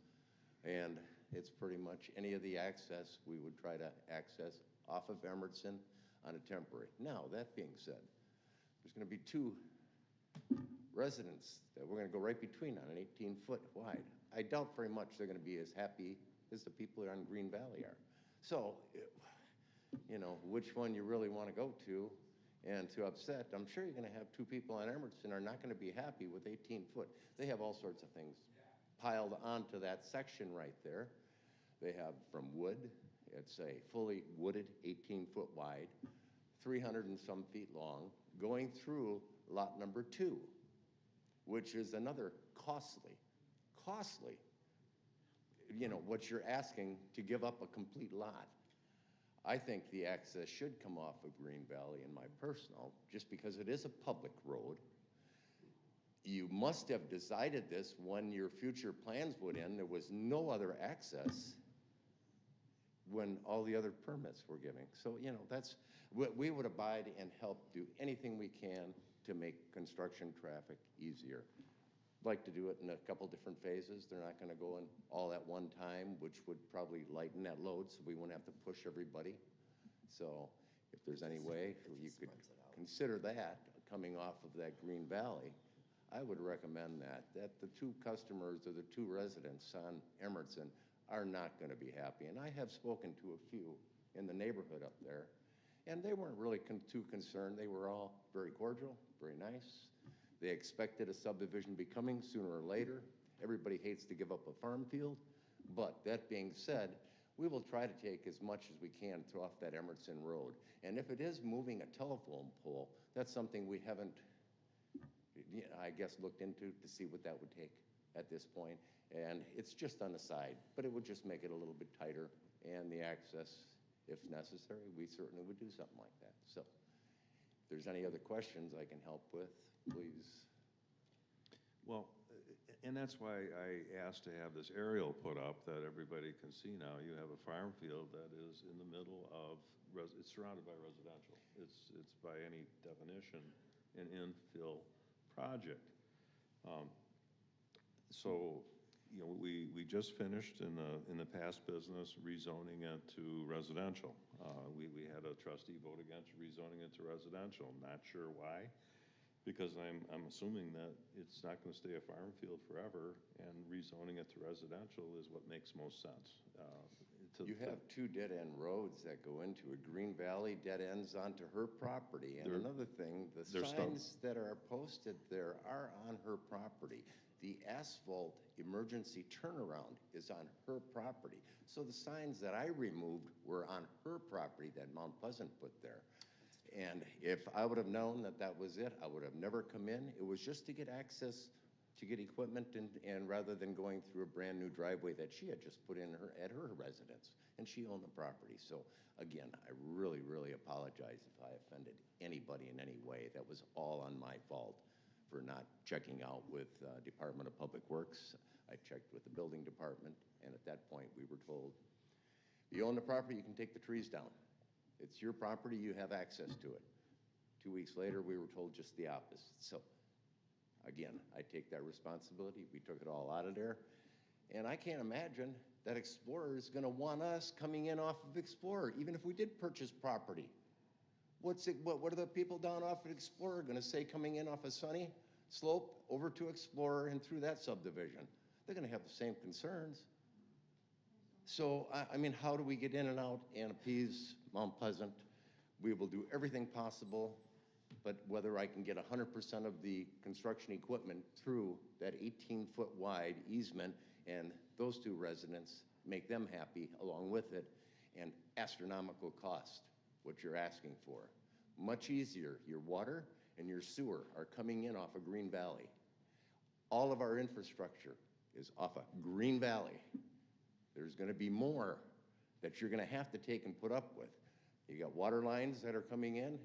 and it's pretty much any of the access we would try to access off of Emmertsen on a temporary. Now, that being said, there's going to be two residents that we're going to go right between on an 18-foot wide. I doubt very much they're going to be as happy as the people on Green Valley are. So, which one you really want to go to and to upset, I'm sure you're going to have two people on Emmertsen are not going to be happy with 18 foot. They have all sorts of things piled onto that section right there. They have from wood, it's a fully wooded 18-foot wide, 300 and some feet long, going through lot number 2, which is another costly, what you're asking to give up a complete lot. I think the access should come off of Green Valley in my personal, just because it is a public road. You must have decided this when your future plans would end. There was no other access when all the other permits were giving. So, we would abide and help do anything we can to make construction traffic easier. Like to do it in a couple different phases. They're not going to go in all at one time, which would probably lighten that load so we wouldn't have to push everybody. So if there's any way you could consider that coming off of that Green Valley, I would recommend that the two customers or the two residents on Emmertsen are not going to be happy. And I have spoken to a few in the neighborhood up there, and they weren't really too concerned. They were all very cordial, very nice. They expected a subdivision be coming sooner or later. Everybody hates to give up a farm field, but that being said, we will try to take as much as we can off that Emmertsen Road. And if it is moving a telephone pole, that's something we haven't, I guess, looked into to see what that would take at this point. And it's just on the side, but it would just make it a little bit tighter, and the access, if necessary, we certainly would do something like that. So if there's any other questions I can help with, please. Well, and that's why I asked to have this aerial put up that everybody can see now. You have a farm field that is in the middle of, it's surrounded by residential. It's by any definition an infill project. So, we just finished in the past business rezoning it to residential. We had a trustee vote against rezoning it to residential. Not sure why. Because I'm assuming that it's not going to stay a farm field forever, and rezoning it to residential is what makes most sense. You have two dead-end roads that go into it. Green Valley dead ends onto her property. And another thing, the signs that are posted there are on her property. The asphalt emergency turnaround is on her property. So the signs that I removed were on her property that Mount Pleasant put there. And if I would have known that that was it, I would have never come in. It was just to get access, to get equipment, and rather than going through a brand new driveway that she had just put in at her residence, and she owned the property. So again, I really, really apologize if I offended anybody in any way. That was all on my fault for not checking out with Department of Public Works. I checked with the building department, and at that point we were told, you own the property, you can take the trees down. It's your property, you have access to it. 2 weeks later, we were told just the opposite. So again, I take that responsibility. We took it all out of there. And I can't imagine that Explorer is going to want us coming in off of Explorer, even if we did purchase property. What are the people down off of Explorer going to say coming in off of Sunny Slope over to Explorer and through that subdivision? They're going to have the same concerns. So, I mean, how do we get in and out and appease Mount Pleasant? We will do everything possible, but whether I can get 100% of the construction equipment through that 18-foot wide easement and those two residents, make them happy along with it, and astronomical cost, what you're asking for. Much easier. Your water and your sewer are coming in off of Green Valley. All of our infrastructure is off of Green Valley. There's going to be more that you're going to have to take and put up with. You got water lines that are coming in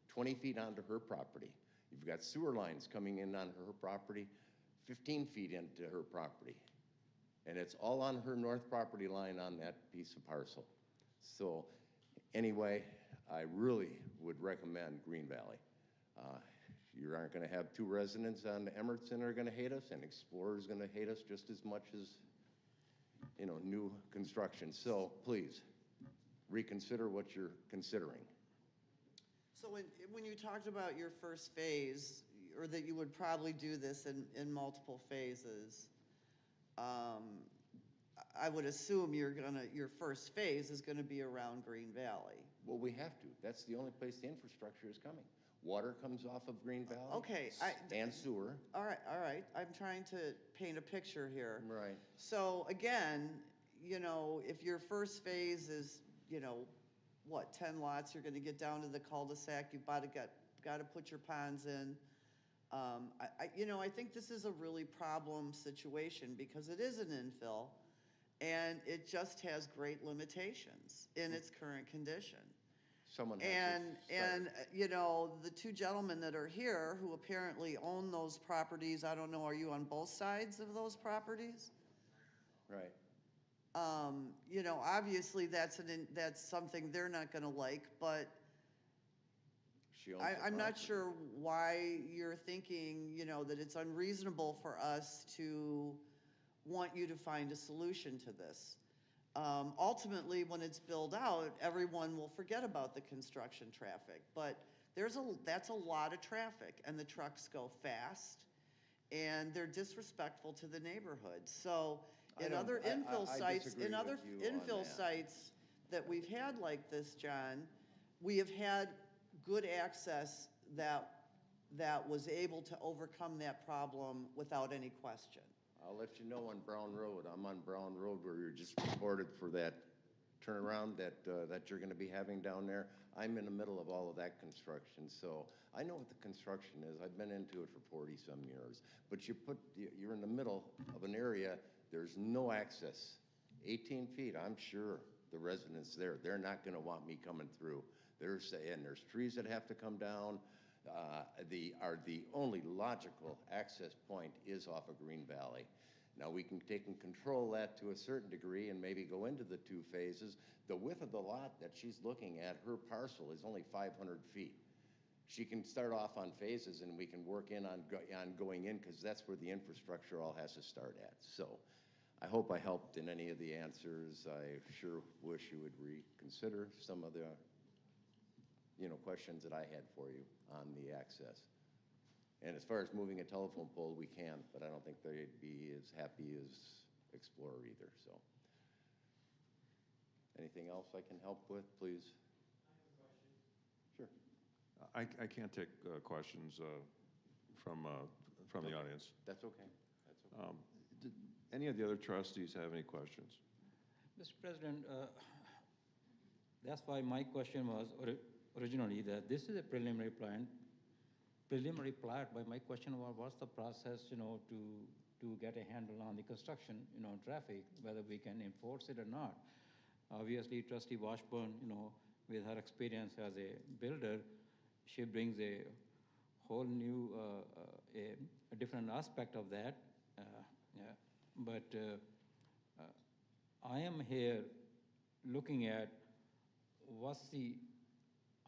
20 feet onto her property. You've got sewer lines coming in on her property 15 feet into her property. And it's all on her north property line on that piece of parcel. So anyway, I really would recommend Green Valley. You aren't going to have two residents on Emmertsen are going to hate us, and Explorer is going to hate us just as much as, you know, new construction. So please reconsider what you're considering. So when you talked about your first phase, or that you would probably do this in multiple phases, I would assume your first phase is gonna be around Green Valley. Well, we have to. That's the only place the infrastructure is coming. Water comes off of Green Valley. Okay. And sewer. All right. I'm trying to paint a picture here. Right. So again, you know, if your first phase is, you know, what, 10 lots, you're gonna get down to the cul-de-sac, you've got to put your ponds in. I think this is a really problem situation because it is an infill and it just has great limitations in its current condition. Someone has And you know, the two gentlemen that are here who apparently own those properties, I don't know, are you on both sides of those properties? Right. You know, obviously that's something they're not gonna like, but I'm not sure why you're thinking, you know, that it's unreasonable for us to want you to find a solution to this. Ultimately, when it's built out, everyone will forget about the construction traffic, but that's a lot of traffic, and the trucks go fast, and they're disrespectful to the neighborhood. So in other infill sites that we've had like this, John, we have had good access that was able to overcome that problem without any question. I'll let you know on Braun Road. I'm on Braun Road where you're just reported for that turnaround that you're going to be having down there. I'm in the middle of all of that construction, so I know what the construction is. I've been into it for 40-some years. But you're in the middle of an area, there's no access. 18 feet, I'm sure the residents there, they're not going to want me coming through. They're saying there's trees that have to come down. The only logical access point is off of Green Valley. Now, we can take and control that to a certain degree and maybe go into the two phases. The width of the lot that she's looking at, her parcel is only 500 feet. She can start off on phases and we can work in on going in because that's where the infrastructure all has to start at. So I hope I helped in any of the answers. I sure wish you would reconsider some of the questions that I had for you on the access. And as far as moving a telephone pole, we can, but I don't think they'd be as happy as Explorer either, so. Anything else I can help with, please? I have a question. Sure. I can't take questions from the audience. That's okay. Did any of the other trustees have any questions? Mr. President, that's why my question was originally that this is a preliminary plat, but my question was what's the process, to get a handle on the construction, traffic, whether we can enforce it or not. Obviously, Trustee Washburn, with her experience as a builder, she brings a whole new, a different aspect of that. But I am here looking at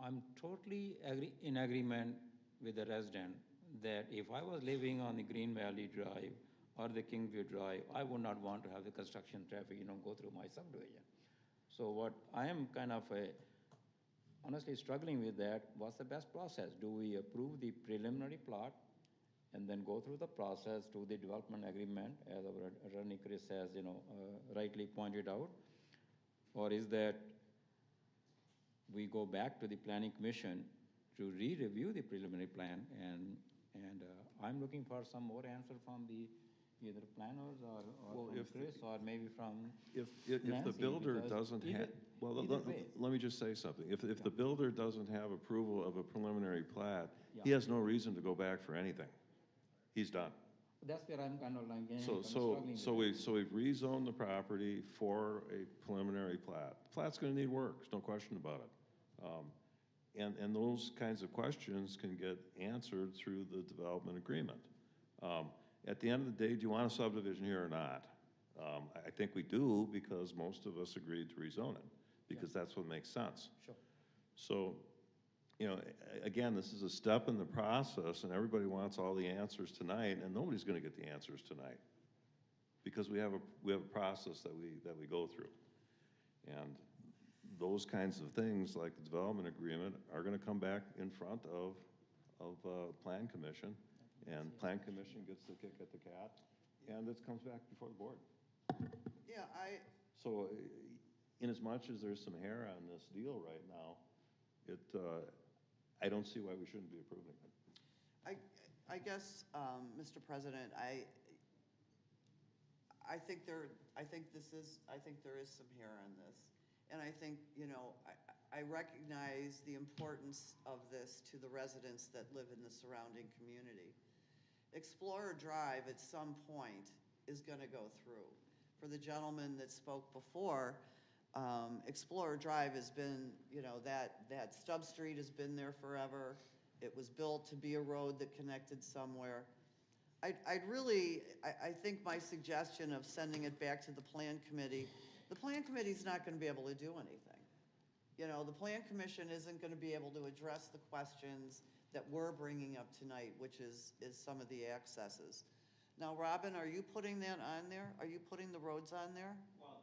I'm totally in agreement with the resident that if I was living on the Green Valley Drive or the Kingview Drive, I would not want to have the construction traffic, go through my subdivision. So what I am kind of honestly struggling with that, what's the best process? Do we approve the preliminary plot and then go through the process to the development agreement, as our attorney Chris has, rightly pointed out? Or is that we go back to the planning commission to re-review the preliminary plan, and I'm looking for some more answer from the either planners or Well, from if the- Chris, or maybe from If the Nancy, builder because doesn't have, well, either way. let me just say something. If the builder doesn't have approval of a preliminary plat, he Yeah. has no reason to go back for anything. He's done. That's where I'm kind of like, So we've rezoned the property for a preliminary plat. The plat's gonna need work, there's no question about it. And those kinds of questions can get answered through the development agreement. At the end of the day, do you want a subdivision here or not? I think we do, because most of us agreed to rezone it, because that's what makes sense. Sure. So, again, this is a step in the process, and everybody wants all the answers tonight, and nobody's gonna get the answers tonight, because we have a process that we go through. And those kinds of things, like the development agreement, are gonna come back in front of Plan Commission, and Plan Commission gets the kick at the cat, and it comes back before the board. Yeah, So, inasmuch as there's some hair on this deal right now, I don't see why we shouldn't be approving it. I guess, Mr. President, I think there is some hair on this. And I think, I recognize the importance of this to the residents that live in the surrounding community. Explorer Drive at some point is gonna go through. For the gentleman that spoke before, Explorer Drive has been, that stub street has been there forever. It was built to be a road that connected somewhere. I think my suggestion of sending it back to the Plan Committee, the Plan Committee's not gonna be able to do anything. The Plan Commission isn't gonna be able to address the questions that we're bringing up tonight, which is some of the accesses. Now, Robin, are you putting that on there? Are you putting the roads on there? Well,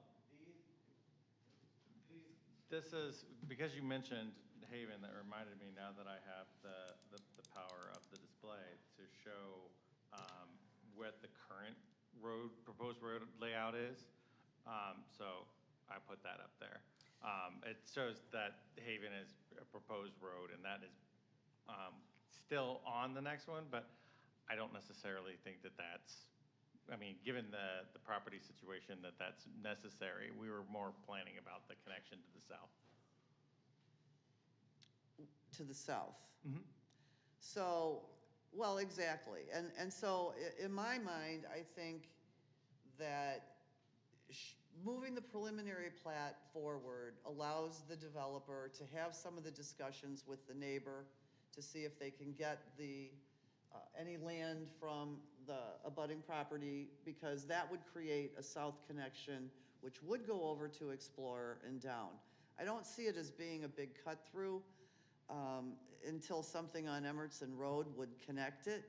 this is, because you mentioned Haven, that reminded me now that I have the power of the display to show what the current proposed road layout is. So I put that up there. It shows that Haven is a proposed road, and that is still on the next one, but I don't necessarily think that's, given the property situation, that's necessary. We were more planning about the connection to the south. To the south? Mm-hmm. So, well, exactly. And so, in my mind, I think that moving the preliminary plat forward allows the developer to have some of the discussions with the neighbor to see if they can get any land from the abutting property, because that would create a south connection, which would go over to Explorer and down. I don't see it as being a big cut-through until something on Emmertsen Road would connect it.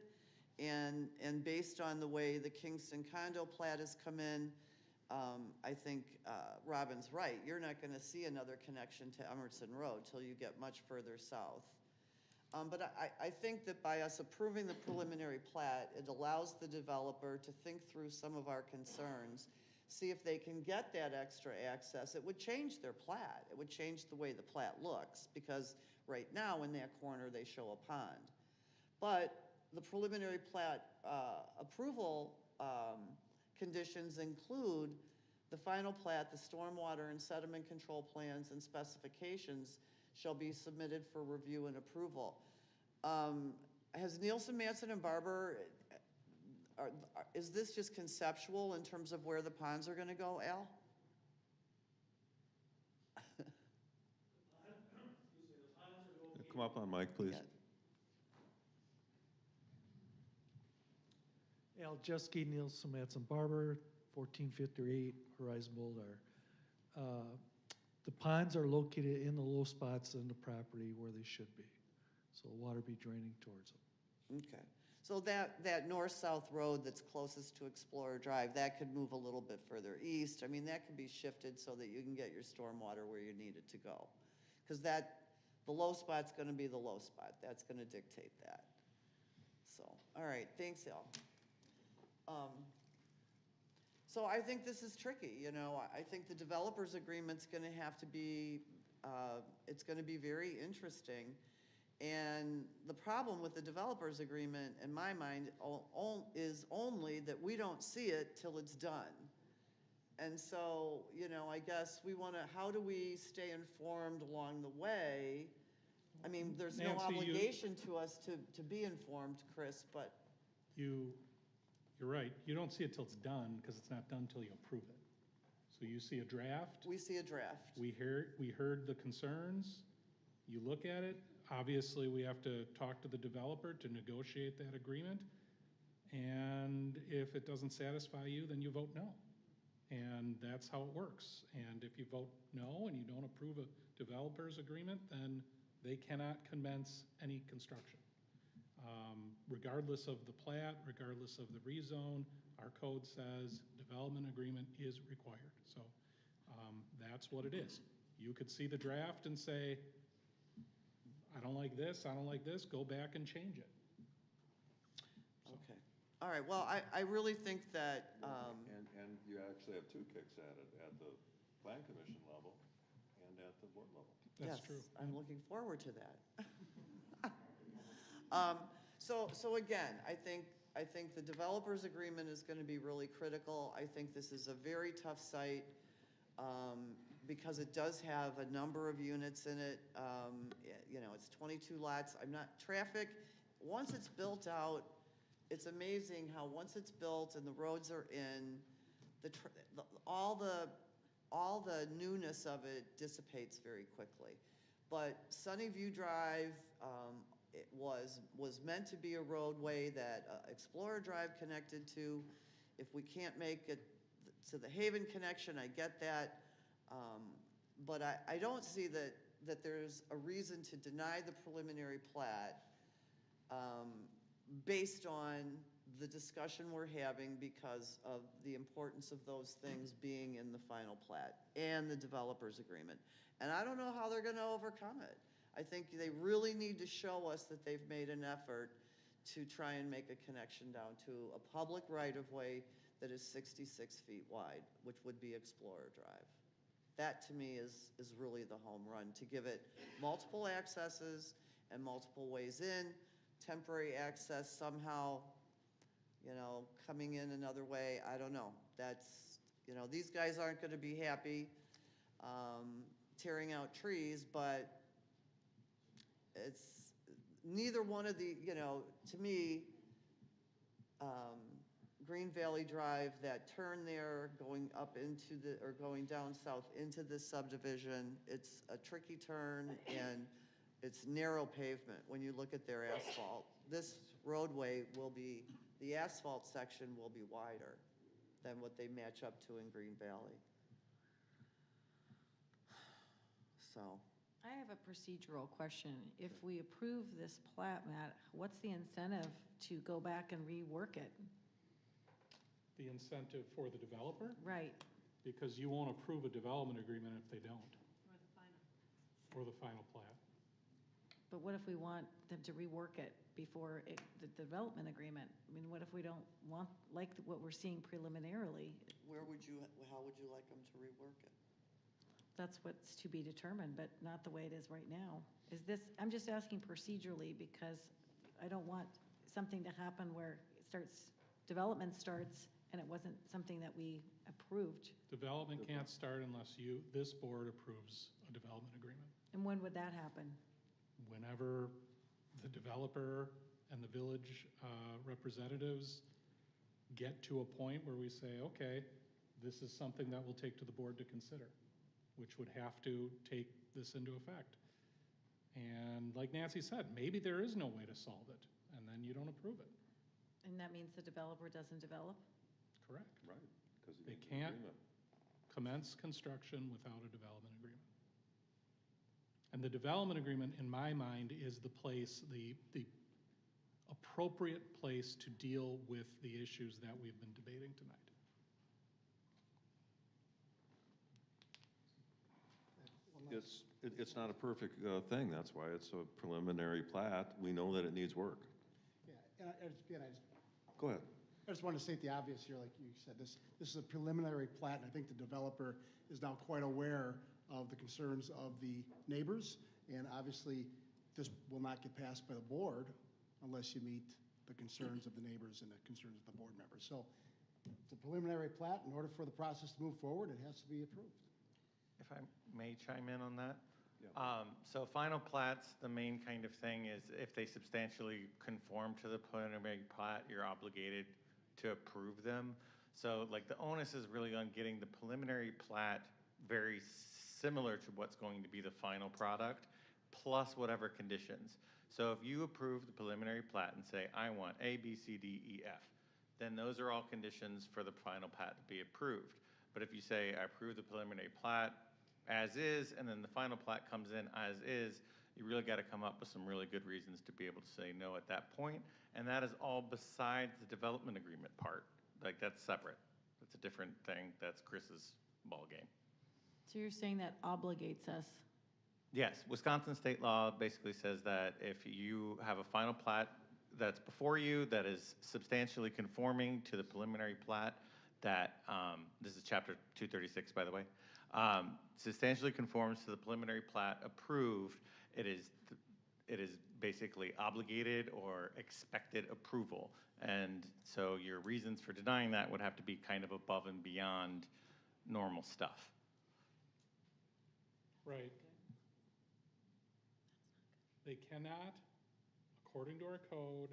And based on the way the Kingston condo plat has come in, I think Robin's right. You're not going to see another connection to Emmertsen Road till you get much further south. But I think that by us approving the preliminary plat, it allows the developer to think through some of our concerns, see if they can get that extra access. It would change their plat. It would change the way the plat looks, because right now in that corner they show a pond. But the preliminary plat approval conditions include the final plat, the stormwater and sediment control plans and specifications shall be submitted for review and approval. Has Nielsen, Manson, and Barber, is this just conceptual in terms of where the ponds are going to go, Al? Come up on mic, please. Yeah. Al Jeske, Nielsen, Matson Barber, 1458 Horizon Boulevard. The ponds are located in the low spots in the property where they should be. So water be draining towards them. Okay. So that north-south road that's closest to Explorer Drive, that could move a little bit further east. I mean, that could be shifted so that you can get your stormwater where you need it to go. Because the low spot's gonna be the low spot. That's gonna dictate that. So, all right, thanks, Al. So I think this is tricky, you know. I think the developers agreement's gonna have to be, it's gonna be very interesting. And the problem with the developers agreement, in my mind, is only that we don't see it till it's done. And so, you know, I guess we wanna, how do we stay informed along the way? I mean, there's no Nancy, obligation to us to be informed, Chris, but, You're right. You don't see it till it's done, because it's not done till you approve it. So you see a draft. we see a draft. We heard the concerns. You look at it. Obviously, we have to talk to the developer to negotiate that agreement. And if it doesn't satisfy you, then you vote no. And that's how it works. And if you vote no and you don't approve a developer's agreement, then they cannot commence any construction. Regardless of the plat, regardless of the rezone, our code says development agreement is required. So that's what it is. You could see the draft and say, I don't like this, go back and change it. Okay. All right, well, I really think that, And you actually have two kicks at it, at the plan commission level and at the board level. That's yes, true. I'm looking forward to that. So again, I think the developers agreement is gonna be really critical. I think this is a very tough site, because it does have a number of units in it. You know, it's 22 lots. Traffic, once it's built out, it's amazing how once it's built and the roads are in, all the newness of it dissipates very quickly. But Sunnyview Drive, it was meant to be a roadway that Explorer Drive connected to. If we can't make it to the Haven connection, I get that. But I don't see that there's a reason to deny the preliminary plat based on the discussion we're having because of the importance of those things being in the final plat and the developers agreement. And I don't know how they're gonna overcome it. I think they really need to show us that they've made an effort to try and make a connection down to a public right-of-way that is 66 feet wide, which would be Explorer Drive. That, to me, is really the home run, to give it multiple accesses and multiple ways in, temporary access somehow, you know, coming in another way. I don't know. That's, you know, these guys aren't going to be happy tearing out trees, but it's neither one of the, you know, to me, Green Valley Drive, that turn there going up into or going down south into this subdivision, it's a tricky turn and it's narrow pavement when you look at their asphalt. This roadway will be, the asphalt section will be wider than what they match up to in Green Valley. So. I have a procedural question. If we approve this plat, Matt, what's the incentive to go back and rework it? The incentive for the developer? Right. Because you won't approve a development agreement if they don't. Or the final plat. But what if we want them to rework it before the development agreement? I mean, what if we don't like what we're seeing preliminarily? How would you like them to rework it? That's what's to be determined, but not the way it is right now. I'm just asking procedurally because I don't want something to happen where development starts and it wasn't something that we approved. Development can't start unless this board approves a development agreement. And when would that happen? Whenever the developer and the village representatives get to a point where we say, okay, this is something that we'll take to the board to consider, which would have to take this into effect. And like Nancy said, maybe there is no way to solve it, and then you don't approve it. And that means the developer doesn't develop? Correct. Right. Because They can't commence construction without a development agreement. And the development agreement, in my mind, is the place, the appropriate place to deal with the issues that we've been debating tonight. It's not a perfect thing, that's why it's a preliminary plat. We know that it needs work. Yeah, and I just Go ahead. I just want to state the obvious here, like you said, this is a preliminary plat, and I think the developer is now quite aware of the concerns of the neighbors, and obviously, this will not get passed by the board unless you meet the concerns of the neighbors and the concerns of the board members. So it's a preliminary plat. In order for the process to move forward, it has to be approved. If I may chime in on that? So final plats, the main kind of thing is if they substantially conform to the preliminary plat, you're obligated to approve them. So like the onus is really on getting the preliminary plat very similar to what's going to be the final product, plus whatever conditions. So if you approve the preliminary plat and say, I want A, B, C, D, E, F, then those are all conditions for the final plat to be approved. But if you say, I approve the preliminary plat as is, and then the final plat comes in as is, you really got to come up with some really good reasons to be able to say no at that point. And that is all besides the development agreement part. Like that's separate. That's a different thing. That's Chris's ballgame. So you're saying that obligates us? Yes, Wisconsin state law basically says that if you have a final plat that's before you that is substantially conforming to the preliminary plat, that, this is chapter 236, by the way, substantially conforms to the preliminary plat approved, it is basically obligated or expected approval. And so your reasons for denying that would have to be kind of above and beyond normal stuff. Right. They cannot, according to our code,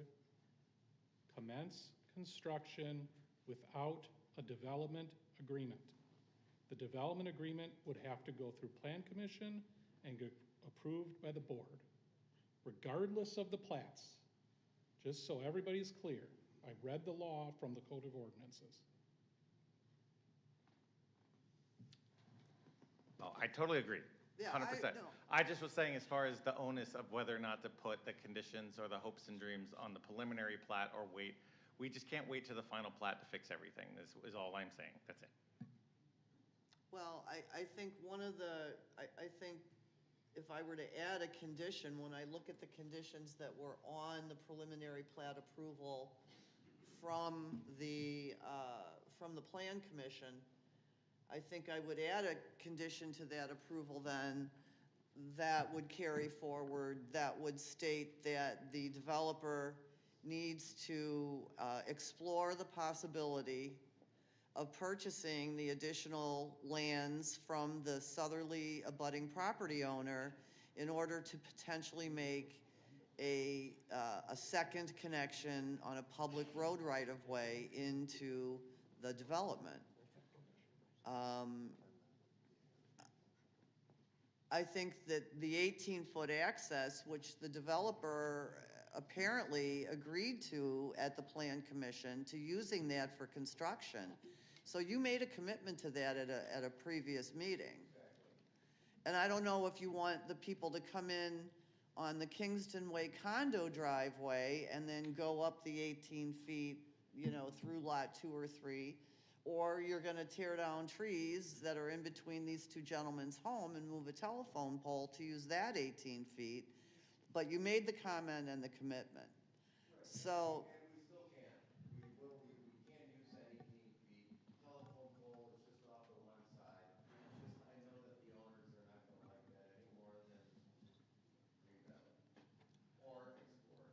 commence construction without a development agreement. The development agreement would have to go through Plan Commission and get approved by the board, regardless of the plats. Just so everybody's clear, I read the law from the Code of Ordinances. Oh, I totally agree. Yeah, 100%. no. I just was saying as far as the onus of whether or not to put the conditions or the hopes and dreams on the preliminary plat or wait, we just can't wait to the final plat to fix everything, is all I'm saying. That's it. Well, I think one of the, I think if I were to add a condition, when I look at the conditions that were on the preliminary plat approval from the Plan Commission, I think I would add a condition to that approval then that would carry forward, that would state that the developer needs to explore the possibility of purchasing the additional lands from the southerly abutting property owner in order to potentially make a second connection on a public road right-of-way into the development. I think that the 18-foot access, which the developer apparently agreed to at the Plan Commission, to using that for construction. So you made a commitment to that at a previous meeting. And I don't know if you want the people to come in on the Kingston Way condo driveway and then go up the 18 feet, through lot 2 or 3, or you're going to tear down trees that are in between these two gentlemen's home and move a telephone pole to use that 18 feet. But you made the comment and the commitment. So. And we still can. We can use that 18 feet. Telephone pole is just off to one side. It's just, I know that the owners are not going to like that any more than Green Valley. Or Explorer.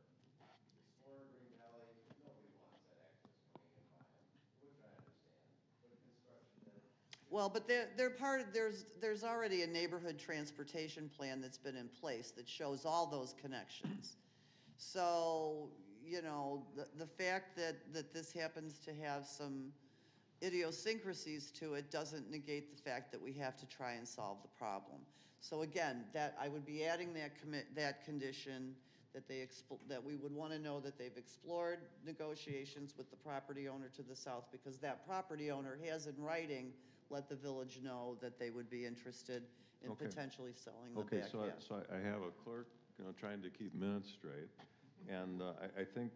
Explorer, Green Valley, nobody wants that access coming in by them, which I understand. But construction then. Well, but they're part of, there's already a neighborhood transportation plan that's been in place that shows all those connections. So, the fact that this happens to have some idiosyncrasies to it doesn't negate the fact that we have to try and solve the problem. So again, that I would be adding that condition that we would want to know that they've explored negotiations with the property owner to the south, because that property owner has in writing let the village know that they would be interested in Okay. potentially selling the Okay, back half. so I have a clerk, trying to keep minutes straight. And I think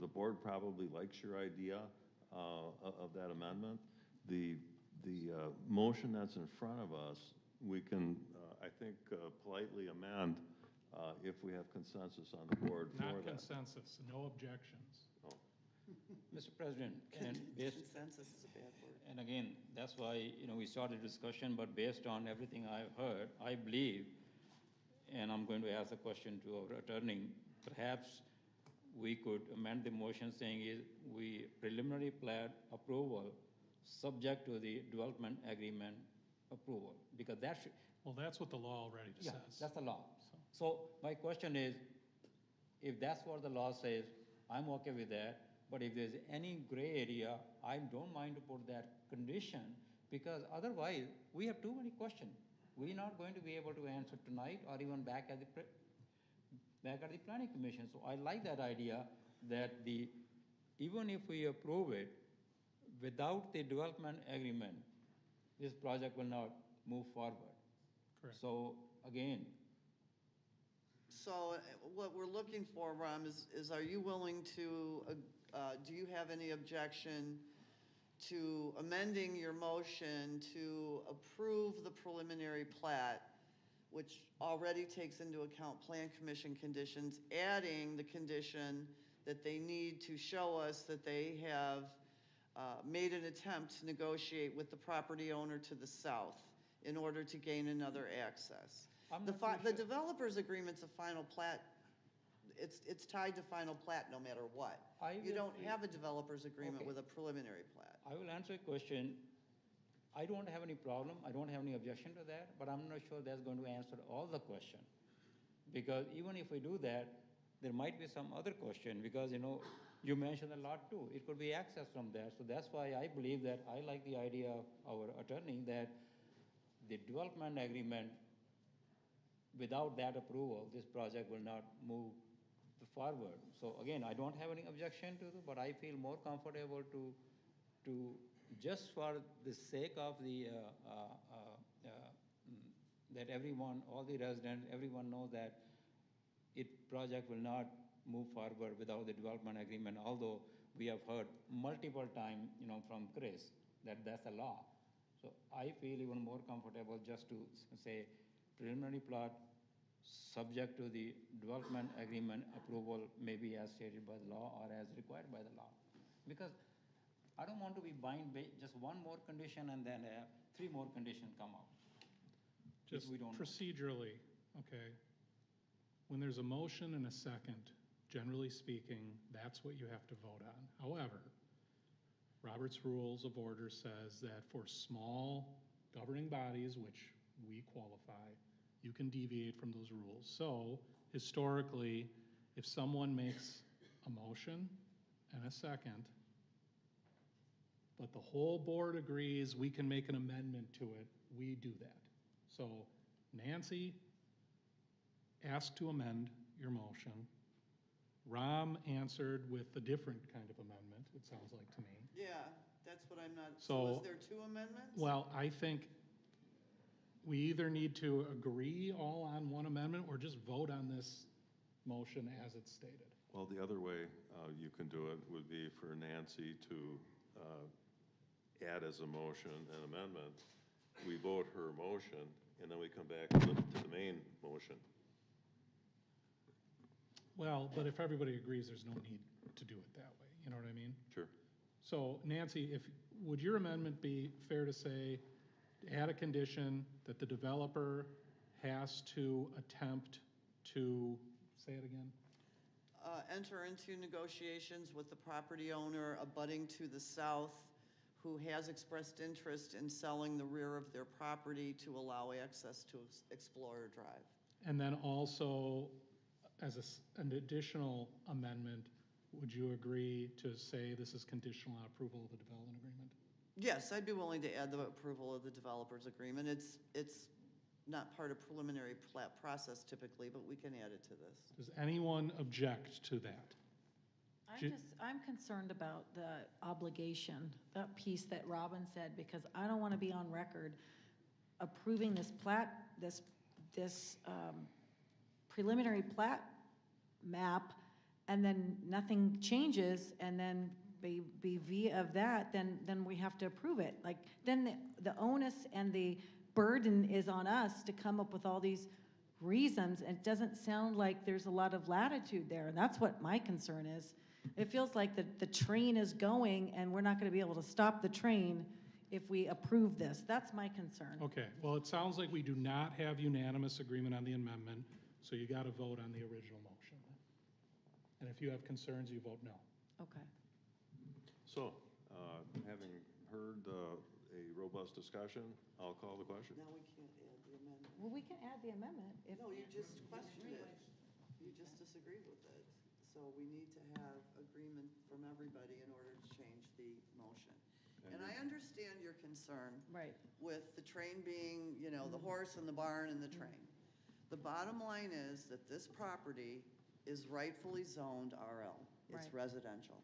the board probably likes your idea of that amendment. The motion that's in front of us, we can, I think, politely amend if we have consensus on the board for that. Not consensus, no objections. Oh. Mr. President, and based, Consensus is a bad word. and again, that's why, we started discussion, but based on everything I've heard, I believe, and I'm going to ask the question to our attorney, perhaps we could amend the motion saying is we preliminary plat approval subject to the development agreement approval, because that should, Well, that's what the law already yeah, says. that's the law. So my question is, if that's what the law says, I'm okay with that, but if there's any gray area, I don't mind to put that condition, because otherwise, we have too many questions. We're not going to be able to answer tonight or even back at the planning commission. So I like that idea that even if we approve it, without the development agreement, this project will not move forward. Correct. So again, So what we're looking for, Ram, is are you willing to, do you have any objection to amending your motion to approve the preliminary plat, which already takes into account plan commission conditions, adding the condition that they need to show us that they have made an attempt to negotiate with the property owner to the south in order to gain another access? The developer's agreement's a final plat. It's tied to final plat no matter what. You don't have a developer's agreement with a preliminary plat. I will answer a question. I don't have any problem, I don't have any objection to that, but I'm not sure that's going to answer all the question. Because even if we do that, there might be some other question, because you mentioned a lot too. It could be access from there. So that's why I believe that I like the idea of our attorney that the development agreement, without that approval, this project will not move forward. So again, I don't have any objection to it, but I feel more comfortable to just for the sake of the that everyone, all the residents, everyone knows that project will not move forward without the development agreement. Although we have heard multiple times, from Chris that that's a law. So I feel even more comfortable just to say preliminary plot subject to the development agreement approval, maybe as stated by the law or as required by the law. Because I don't want to be bound by just one more condition and then 3 more conditions come out. Just we don't know. procedurally, okay? When there's a motion and a second, generally speaking, that's what you have to vote on. However, Robert's Rules of Order says that for small governing bodies, which we qualify, you can deviate from those rules. So historically, if someone makes a motion and a second, but the whole board agrees we can make an amendment to it, we do that. So Nancy asked to amend your motion. Ram answered with a different kind of amendment, it sounds like to me. Yeah, that's what I'm not, So is there 2 amendments? Well, I think we either need to agree all on one amendment or just vote on this motion as it's stated. Well, the other way you can do it would be for Nancy to add as a motion an amendment. We vote her motion, and then we come back to the main motion. Well, but if everybody agrees, there's no need to do it that way, you know what I mean? Sure. So Nancy, would your amendment be fair to say, add a condition that the developer has to attempt to, say it again? Enter into negotiations with the property owner abutting to the south who has expressed interest in selling the rear of their property to allow access to Explorer Drive. And then also, as an additional amendment, would you agree to say this is conditional on approval of the development agreement? Yes, I'd be willing to add the approval of the developer's agreement. It's not part of preliminary plat process typically, but we can add it to this. Does anyone object to that? I'm concerned about the obligation, that piece that Robin said, because I don't want to be on record approving this plat, this preliminary plat map, and then nothing changes, and then be via of that, then we have to approve it. Like, then the onus and the burden is on us to come up with all these reasons, and it doesn't sound like there's a lot of latitude there, and that's what my concern is. It feels like the train is going, and we're not gonna be able to stop the train if we approve this. That's my concern. Okay, well, it sounds like we do not have unanimous agreement on the amendment, so you got to vote on the original motion. And if you have concerns, you vote no. Okay. So, having heard a robust discussion, I'll call the question. Now we can't add the amendment. Well, we can add the amendment. No, you just questioned it. You just disagreed with it. So we need to have agreement from everybody in order to change the motion. And I understand your concern. Right. With the train being, you know, the horse and the barn and the train. The bottom line is that this property is rightfully zoned RL. It's Right. residential.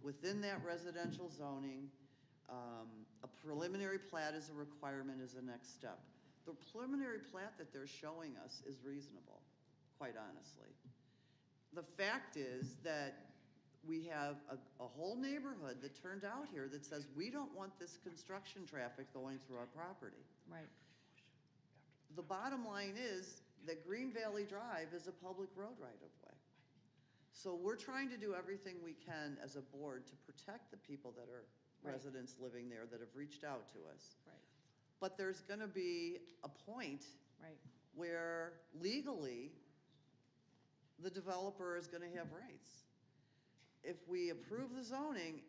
Within that residential zoning, a preliminary plat is a requirement, is the next step. The preliminary plat that they're showing us is reasonable, quite honestly. The fact is that we have a whole neighborhood that turned out here that says, we don't want this construction traffic going through our property. Right. The bottom line is that Green Valley Drive is a public road right-of-way. So we're trying to do everything we can as a board to protect the people that are Right. residents living there that have reached out to us. Right. But there's gonna be a point Right. where legally, the developer is gonna have rights. If we approve the zoning,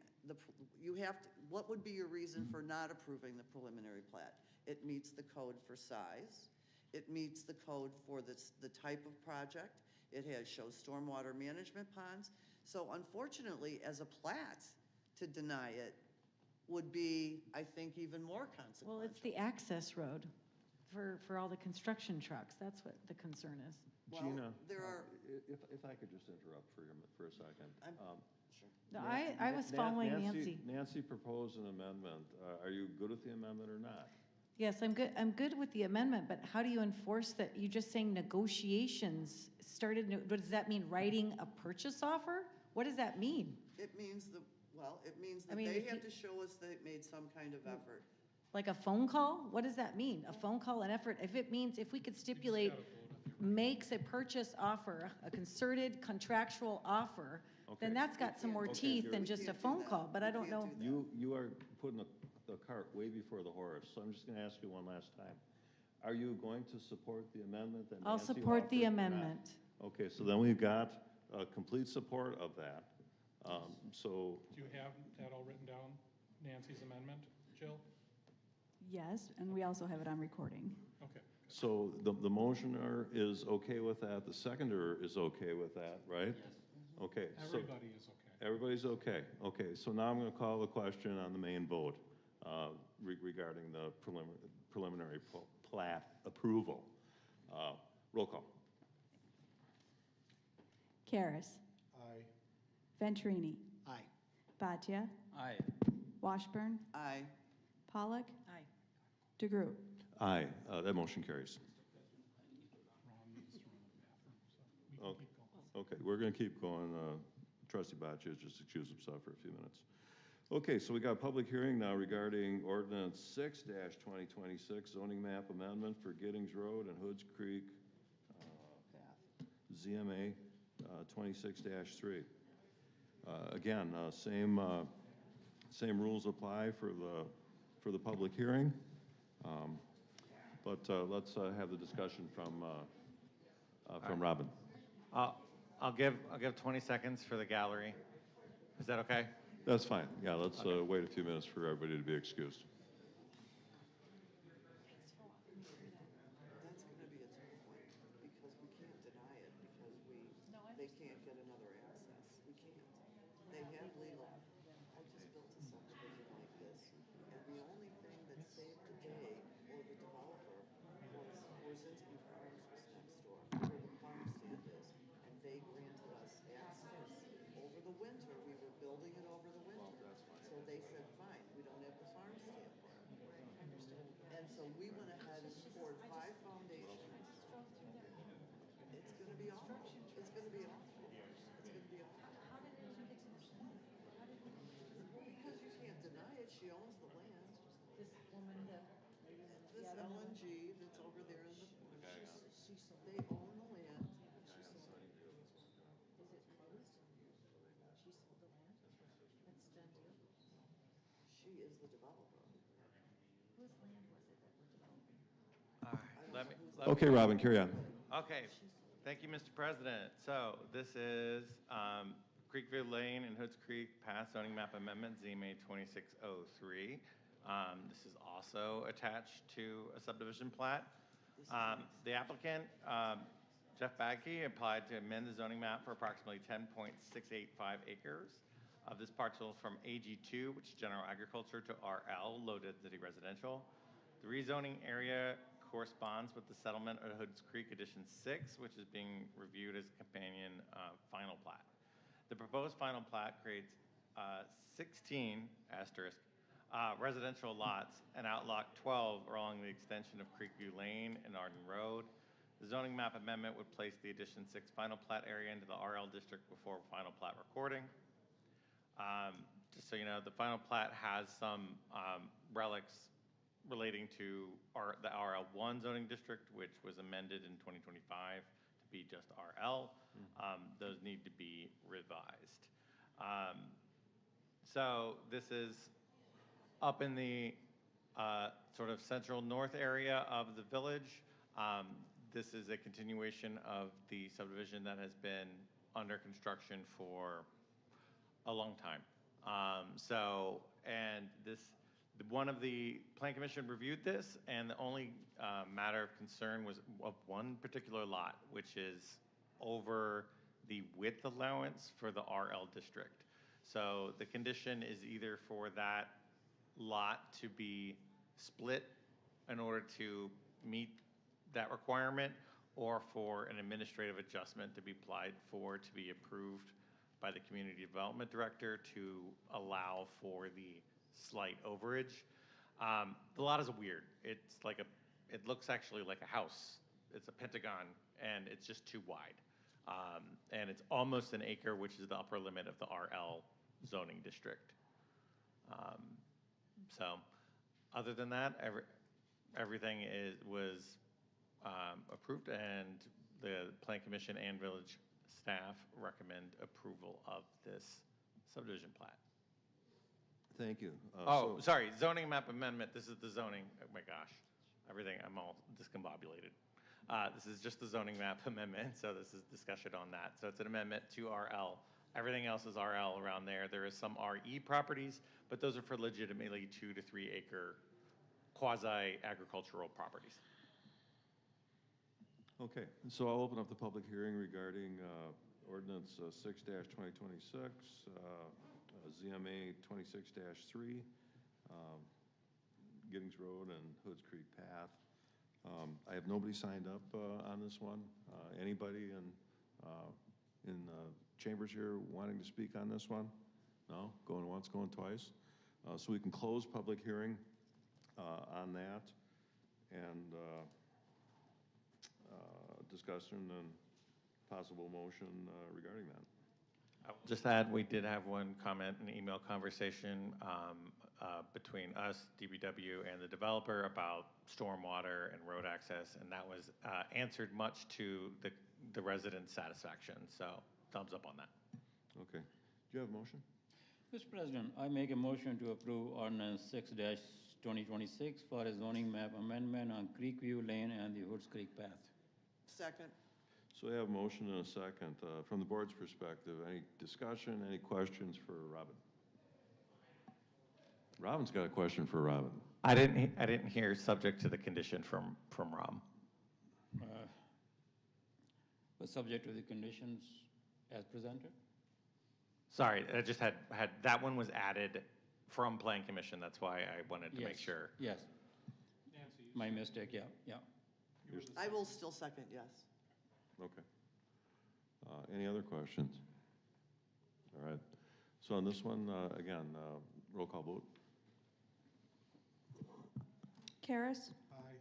you have to, what would be your reason for not approving the preliminary plat? It meets the code for size. It meets the code for the type of project. It shows stormwater management ponds. So unfortunately, as a plat, to deny it would be, I think, even more consequential. Well, it's the access road for all the construction trucks. That's what the concern is. Well, Gina, there are, if I could just interrupt for a second. sure. No, I was following Nancy. Nancy proposed an amendment. Are you good with the amendment or not? Yes, I'm good with the amendment, but how do you enforce that? You're just saying negotiations started, what does that mean, writing a purchase offer? What does that mean? It means it means I that mean, they if have you- to show us they made some kind of effort. Like a phone call? What does that mean? A phone call, an effort? If it means, if we could stipulate, makes a purchase offer, a concerted contractual offer, Okay. then that's got some more Okay, teeth you're- than We just a can't do phone that. call, but We I don't can't know. do that. You are putting the cart way before the horse, so I'm just going to ask you one last time. Are you going to support the amendment that I'll Nancy support the offered or not? amendment. Okay, so then we've got complete support of that. So, Do you have that all written down, Nancy's amendment, Jill? Yes, and we also have it on recording. Okay. so the motioner is okay with that, the seconder is okay with that, right? Okay. so Everybody is okay. Everybody's okay. Okay, so now I'm going to call the question on the main vote regarding the preliminary plat approval. Roll call. Karas. Aye. Venturini. Aye. Bhatia. Aye. Washburn. Aye. Pollock. Aye. DeGroot. Aye, that motion carries. Ron needs to run to the bathroom, so we can Okay. keep going. Okay, we're going to keep going. Trustee Boccia just excused himself for a few minutes. Okay, so we got a public hearing now regarding Ordinance 6-2026, zoning map amendment for Gittings Road and Hoods Creek ZMA 26-3. Again, same rules apply for the public hearing. But let's have the discussion from Robin. I'll give 20 seconds for the gallery. Is that okay? That's fine. Yeah, let's wait a few minutes for everybody to be excused. That's gonna be a tough one, because we can't deny it, because they can't get another access. We can't. They have legal. I just built a subdivision like this, and the only thing that saved the day, or the developer, was Orzinski Farms was next door, where the farm stand is, and they granted us access. Over the winter, we were building it over the winter. So they said, fine, we don't have the farm stand there. And so we went ahead and poured 5 foundations. It's gonna be awful. It's gonna be awful. It's gonna be She owns the land. This woman, This LNG that's over there in the, they own the land. is it closed? She sold the land? That's done deal? She is the developer. Whose land was it that we're developing? All right, let me. Okay, Robin, carry on. Okay, thank you, Mr. President. So this is Creekview Lane and Hoods Creek Path Zoning Map Amendment, ZMA 2603. This is also attached to a subdivision plat. The applicant, Jeff Bagke, applied to amend the zoning map for approximately 10.685 acres of this parcel from AG2, which is general agriculture, to RL, low density residential. The rezoning area corresponds with the settlement of Hoods Creek Addition 6, which is being reviewed as a companion final plat. The proposed final plat creates 16 residential lots and outlot 12 along the extension of Creekview Lane and Arden Road. The zoning map amendment would place the Addition 6 final plat area into the RL district before final plat recording. Just so you know, the final plat has some relics relating to the RL1 zoning district, which was amended in 2025 to be just RL. Those need to be revised. So this is up in the sort of central north area of the village. This is a continuation of the subdivision that has been under construction for a long time. One of the Plan Commission reviewed this, and the only matter of concern was of one particular lot, which is over the width allowance for the RL district. So the condition is either for that lot to be split in order to meet that requirement, or for an administrative adjustment to be applied for to be approved by the Community Development Director to allow for the slight overage. The lot is weird. It's like it looks actually like a house. It's a pentagon, and it's just too wide. And it's almost an acre, which is the upper limit of the RL zoning district. So other than that, everything was approved, and the Plan Commission and village staff recommend approval of this subdivision plat. Thank you. Sorry, zoning map amendment. This is the zoning. Oh my gosh, I'm all discombobulated. This is just the zoning map amendment, so this is discussion on that. So it's an amendment to RL. Everything else is RL around there. There is some RE properties, but those are for legitimately 2 to 3 acre quasi-agricultural properties. Okay, so I'll open up the public hearing regarding Ordinance 6-2026, ZMA 26-3, Gittings Road and Hoods Creek Path. I have nobody signed up on this one. Anybody in chambers here wanting to speak on this one? No? Going once, going twice? So we can close public hearing on that, and discussion and possible motion regarding that. I will just add, we did have one comment, an email conversation between us, DBW, and the developer about stormwater and road access, and that was answered much to the residents' satisfaction. So thumbs up on that. Okay. Do you have a motion? Mr. President, I make a motion to approve Ordinance 6-2026 for a zoning map amendment on Creekview Lane and the Hoods Creek Path. Second. So we have a motion and a second. From the board's perspective, any discussion, any questions for Robin? Robin's got a question for Robin. I didn't hear subject to the condition from Rob. But subject to the conditions as presented? Sorry, I just had that one was added from Plan Commission. That's why I wanted to make sure. Yes. My mistake, yeah. I will still second, yes. Okay. Any other questions? All right. So on this one, again, roll call vote. Karas? Aye.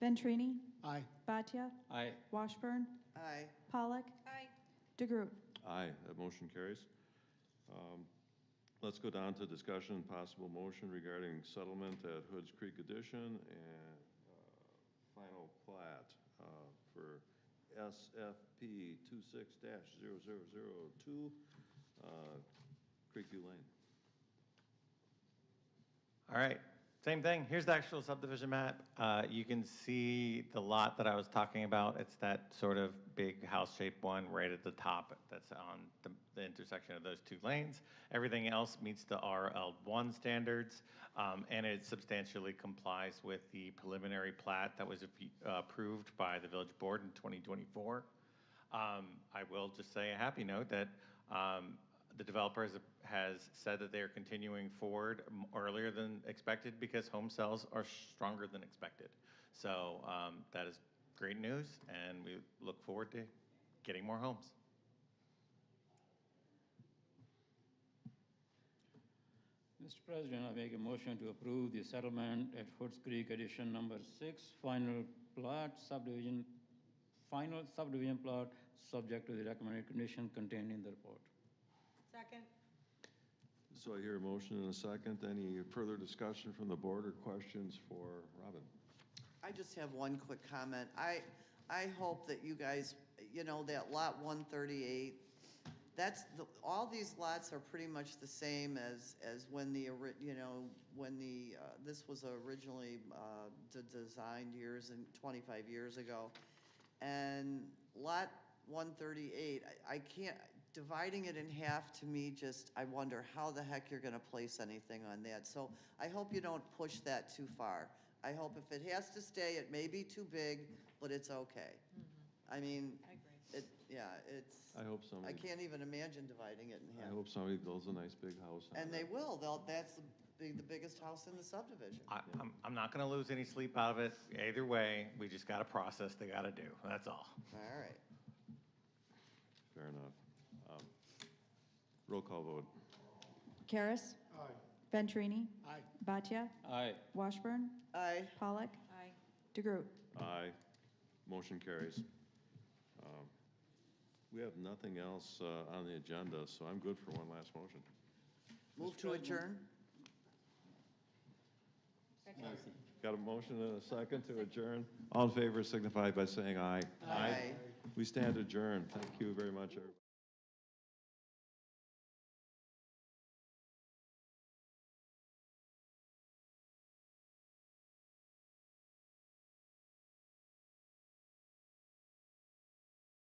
Venturini? Aye. Bhatia? Aye. Washburn? Aye. Pollock? Aye. DeGroot? Aye, that motion carries. Let's go down to discussion and possible motion regarding settlement at Hoods Creek Addition and final plat for SFP 26-0002, Creekview Lane. All right, same thing. Here's the actual subdivision map. You can see the lot that I was talking about. It's that sort of big house-shaped one right at the top that's on the intersection of those two lanes. Everything else meets the RL1 standards, and it substantially complies with the preliminary plat that was approved by the village board in 2024. I will just say a happy note that the developer has said that they are continuing forward earlier than expected because home sales are stronger than expected. So that is great news, and we look forward to getting more homes. Mr. President, I make a motion to approve the settlement at Hoods Creek Addition Number 6, final subdivision plot, subject to the recommended condition contained in the report. Second. So I hear a motion and a second. Any further discussion from the board or questions for Robin? I just have one quick comment. I hope that you guys, you know, that lot 138, all these lots are pretty much the same as when this was originally designed 25 years ago. And lot 138, I can't, dividing it in half to me I wonder how the heck you're gonna place anything on that. So I hope you don't push that too far. I hope if it has to stay, it may be too big, but it's okay. I mean, I agree. I hope I somebody, can't even imagine dividing it in I half. hope somebody builds a nice big house on And it. they will, that's the biggest house in the subdivision. I'm not going to lose any sleep out of it. Either way, we just got to process they got to do. That's all. All right. Fair enough. Roll call vote. Karas. Aye. Venturini. Aye. Batya. Aye. Washburn. Aye. Pollock. Aye. DeGroot. Aye. Motion carries. We have nothing else on the agenda, so I'm good for one last motion. Move to adjourn? Got a motion and a second to adjourn? All in favor signify by saying aye. Aye. We stand adjourned. Thank you very much, everybody.